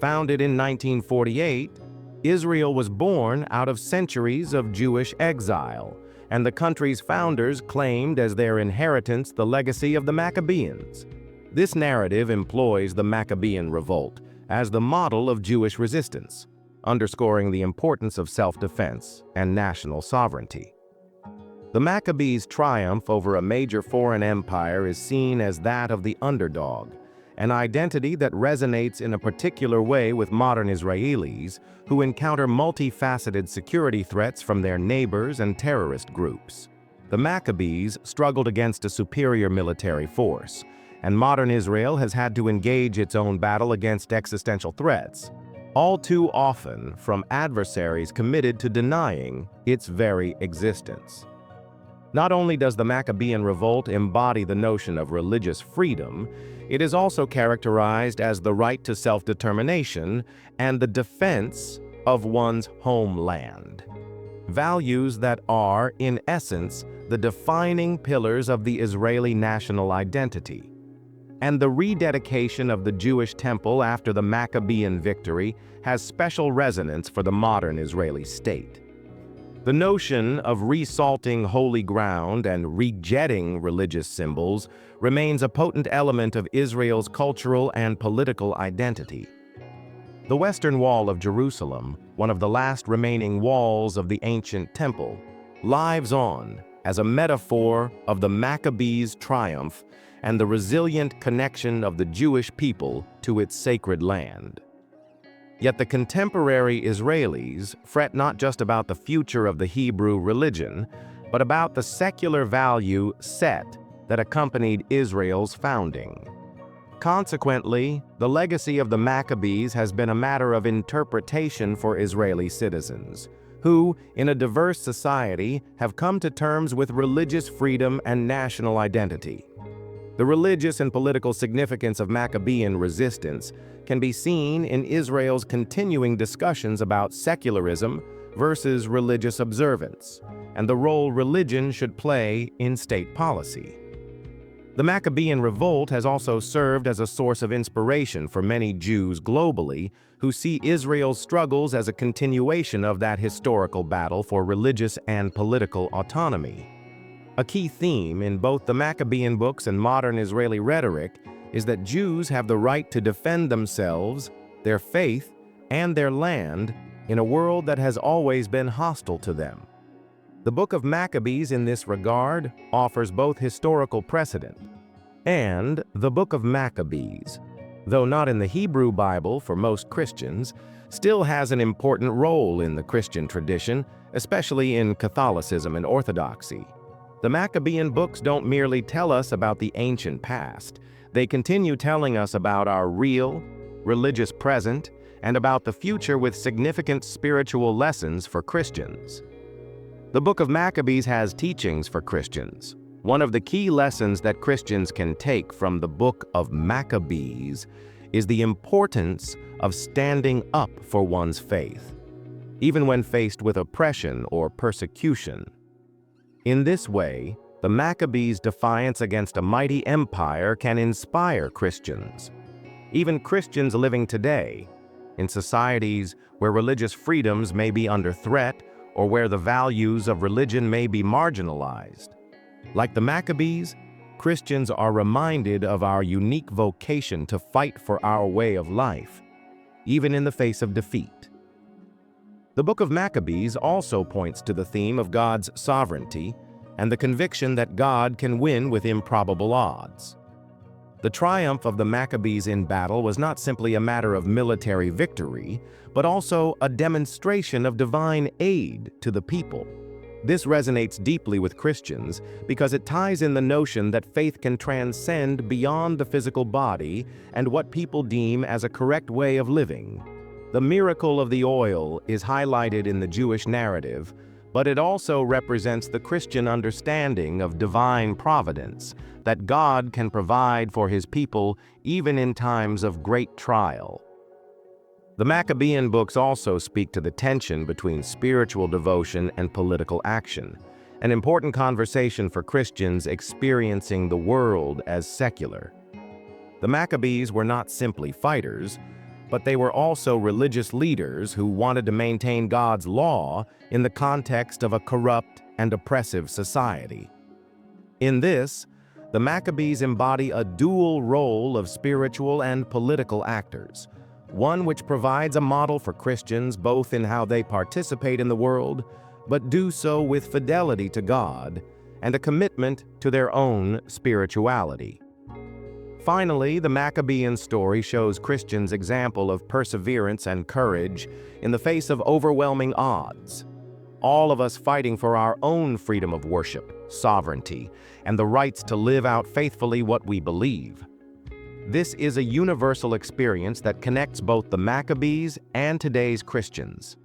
Founded in 1948, Israel was born out of centuries of Jewish exile, and the country's founders claimed as their inheritance the legacy of the Maccabeans. This narrative employs the Maccabean revolt as the model of Jewish resistance, underscoring the importance of self-defense and national sovereignty. The Maccabees' triumph over a major foreign empire is seen as that of the underdog, an identity that resonates in a particular way with modern Israelis who encounter multifaceted security threats from their neighbors and terrorist groups. The Maccabees struggled against a superior military force, and modern Israel has had to engage its own battle against existential threats, all too often from adversaries committed to denying its very existence. Not only does the Maccabean revolt embody the notion of religious freedom, it is also characterized as the right to self-determination and the defense of one's homeland. Values that are, in essence, the defining pillars of the Israeli national identity. And the rededication of the Jewish temple after the Maccabean victory has special resonance for the modern Israeli state. The notion of resalting holy ground and rejetting religious symbols remains a potent element of Israel's cultural and political identity. The Western Wall of Jerusalem, one of the last remaining walls of the ancient temple, lives on as a metaphor of the Maccabees' triumph and the resilient connection of the Jewish people to its sacred land. Yet the contemporary Israelis fret not just about the future of the Hebrew religion, but about the secular value set that accompanied Israel's founding. Consequently, the legacy of the Maccabees has been a matter of interpretation for Israeli citizens, who, in a diverse society, have come to terms with religious freedom and national identity. The religious and political significance of Maccabean resistance can be seen in Israel's continuing discussions about secularism versus religious observance, and the role religion should play in state policy. The Maccabean revolt has also served as a source of inspiration for many Jews globally who see Israel's struggles as a continuation of that historical battle for religious and political autonomy. A key theme in both the Maccabean books and modern Israeli rhetoric is that Jews have the right to defend themselves, their faith, and their land in a world that has always been hostile to them. The Book of Maccabees in this regard offers both historical precedent, and the Book of Maccabees, though not in the Hebrew Bible for most Christians, still has an important role in the Christian tradition, especially in Catholicism and Orthodoxy. The Maccabean books don't merely tell us about the ancient past, they continue telling us about our real, religious present, and about the future with significant spiritual lessons for Christians. The Book of Maccabees has teachings for Christians. One of the key lessons that Christians can take from the Book of Maccabees is the importance of standing up for one's faith, even when faced with oppression or persecution. In this way, the Maccabees' defiance against a mighty empire can inspire Christians. Even Christians living today, in societies where religious freedoms may be under threat or where the values of religion may be marginalized. Like the Maccabees, Christians are reminded of our unique vocation to fight for our way of life, even in the face of defeat. The Book of Maccabees also points to the theme of God's sovereignty and the conviction that God can win with improbable odds. The triumph of the Maccabees in battle was not simply a matter of military victory, but also a demonstration of divine aid to the people. This resonates deeply with Christians because it ties in the notion that faith can transcend beyond the physical body and what people deem as a correct way of living. The miracle of the oil is highlighted in the Jewish narrative, but it also represents the Christian understanding of divine providence, that God can provide for his people even in times of great trial. The Maccabean books also speak to the tension between spiritual devotion and political action, an important conversation for Christians experiencing the world as secular. The Maccabees were not simply fighters, but they were also religious leaders who wanted to maintain God's law in the context of a corrupt and oppressive society. In this, the Maccabees embody a dual role of spiritual and political actors, one which provides a model for Christians both in how they participate in the world, but do so with fidelity to God and a commitment to their own spirituality. Finally, the Maccabean story shows Christians' example of perseverance and courage in the face of overwhelming odds. All of us fighting for our own freedom of worship, sovereignty, and the rights to live out faithfully what we believe. This is a universal experience that connects both the Maccabees and today's Christians.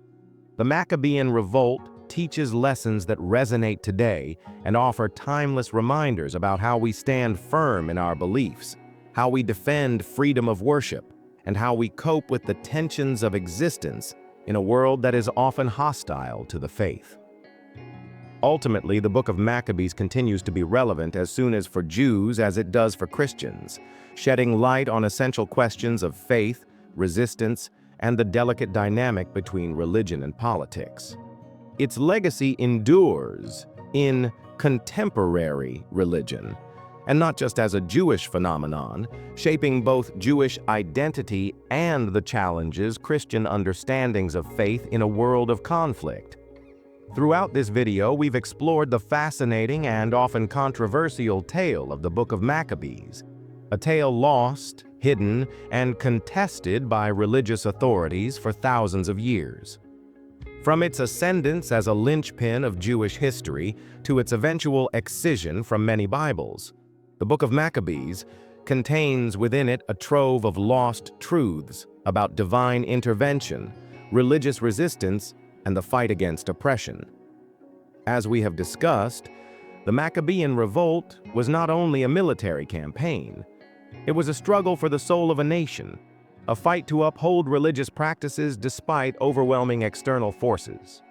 The Maccabean revolt teaches lessons that resonate today and offer timeless reminders about how we stand firm in our beliefs, how we defend freedom of worship, and how we cope with the tensions of existence in a world that is often hostile to the faith. Ultimately, the Book of Maccabees continues to be relevant as soon as for Jews as it does for Christians, shedding light on essential questions of faith, resistance, and the delicate dynamic between religion and politics. Its legacy endures in contemporary religion, and not just as a Jewish phenomenon, shaping both Jewish identity and the challenges Christian understandings of faith in a world of conflict. Throughout this video, we've explored the fascinating and often controversial tale of the Book of Maccabees, a tale lost hidden, and contested by religious authorities for thousands of years. From its ascendance as a linchpin of Jewish history to its eventual excision from many Bibles, the Book of Maccabees contains within it a trove of lost truths about divine intervention, religious resistance, and the fight against oppression. As we have discussed, the Maccabean revolt was not only a military campaign, it was a struggle for the soul of a nation, a fight to uphold religious practices despite overwhelming external forces.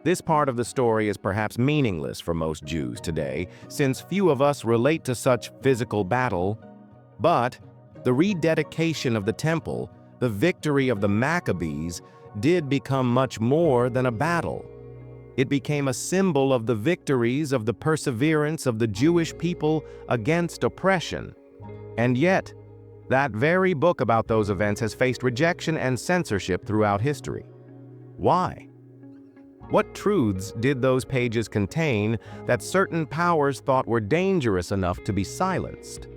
This part of the story is perhaps meaningless for most Jews today, since few of us relate to such physical battle, but the rededication of the temple, the victory of the Maccabees, did become much more than a battle. It became a symbol of the victories of the perseverance of the Jewish people against oppression. And yet, that very book about those events has faced rejection and censorship throughout history. Why? What truths did those pages contain that certain powers thought were dangerous enough to be silenced?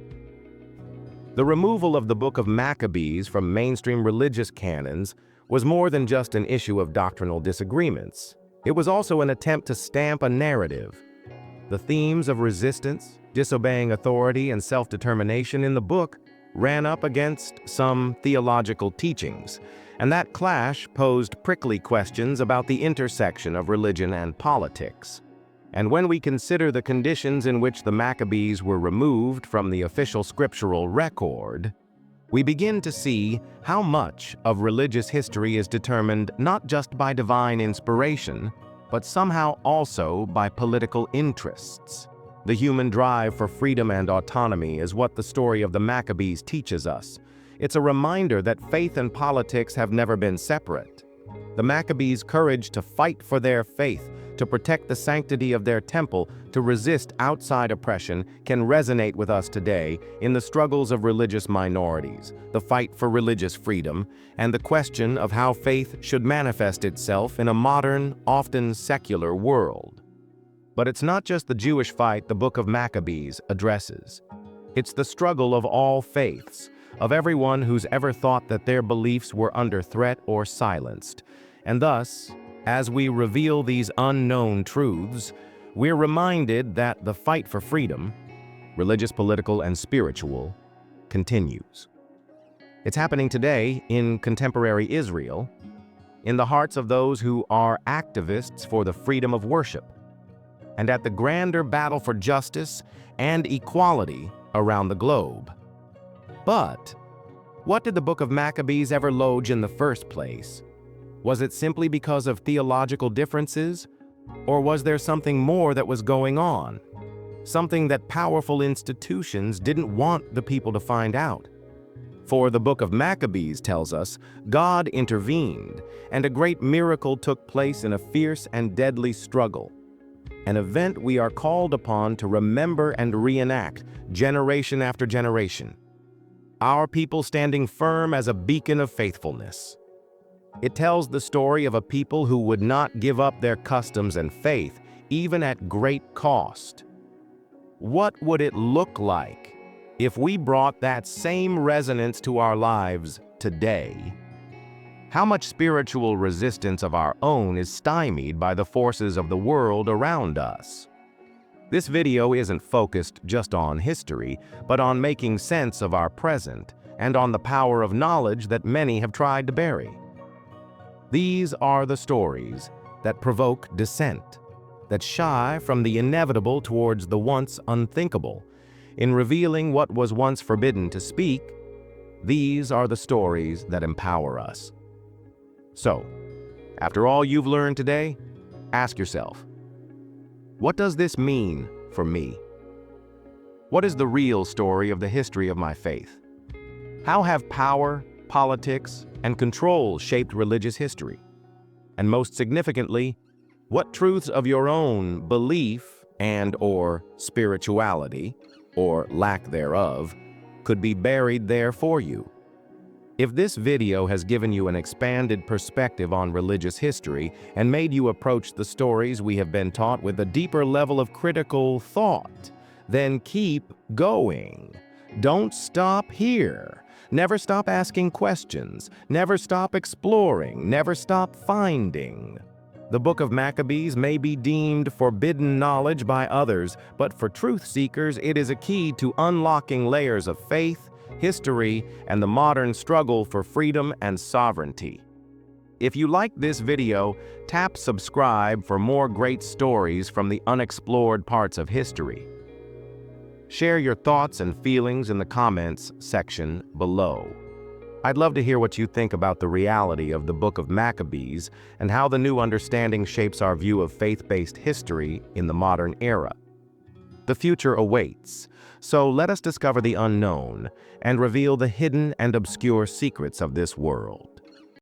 The removal of the Book of Maccabees from mainstream religious canons was more than just an issue of doctrinal disagreements. It was also an attempt to stamp a narrative. The themes of resistance, disobeying authority, and self-determination in the book ran up against some theological teachings, and that clash posed prickly questions about the intersection of religion and politics. And when we consider the conditions in which the Maccabees were removed from the official scriptural record, we begin to see how much of religious history is determined not just by divine inspiration, but somehow also by political interests. The human drive for freedom and autonomy is what the story of the Maccabees teaches us. It's a reminder that faith and politics have never been separate. The Maccabees' courage to fight for their faith, to protect the sanctity of their temple, to resist outside oppression can resonate with us today in the struggles of religious minorities, the fight for religious freedom, and the question of how faith should manifest itself in a modern, often secular world. But it's not just the Jewish fight the Book of Maccabees addresses. It's the struggle of all faiths, of everyone who's ever thought that their beliefs were under threat or silenced. And thus, as we reveal these unknown truths, we're reminded that the fight for freedom, religious, political, and spiritual, continues. It's happening today in contemporary Israel, in the hearts of those who are activists for the freedom of worship, and at the grander battle for justice and equality around the globe. But what did the Book of Maccabees ever lodge in the first place? Was it simply because of theological differences? Or was there something more that was going on? Something that powerful institutions didn't want the people to find out? For the Book of Maccabees tells us God intervened, and a great miracle took place in a fierce and deadly struggle. An event we are called upon to remember and reenact generation after generation. Our people standing firm as a beacon of faithfulness. It tells the story of a people who would not give up their customs and faith, even at great cost. What would it look like if we brought that same resonance to our lives today? How much spiritual resistance of our own is stymied by the forces of the world around us? This video isn't focused just on history, but on making sense of our present and on the power of knowledge that many have tried to bury. These are the stories that provoke dissent, that shy from the inevitable towards the once unthinkable. In revealing what was once forbidden to speak, these are the stories that empower us. So, after all you've learned today, ask yourself, what does this mean for me? What is the real story of the history of my faith? How have power, politics, and control shaped religious history? And most significantly, what truths of your own belief and/or spirituality, or lack thereof, could be buried there for you? If this video has given you an expanded perspective on religious history and made you approach the stories we have been taught with a deeper level of critical thought, then keep going. Don't stop here. Never stop asking questions. Never stop exploring. Never stop finding. The Book of Maccabees may be deemed forbidden knowledge by others, but for truth seekers, it is a key to unlocking layers of faith, history, and the modern struggle for freedom and sovereignty. If you like this video, tap subscribe for more great stories from the unexplored parts of history. Share your thoughts and feelings in the comments section below. I'd love to hear what you think about the reality of the Book of Maccabees and how the new understanding shapes our view of faith-based history in the modern era. The future awaits, so let us discover the unknown and reveal the hidden and obscure secrets of this world.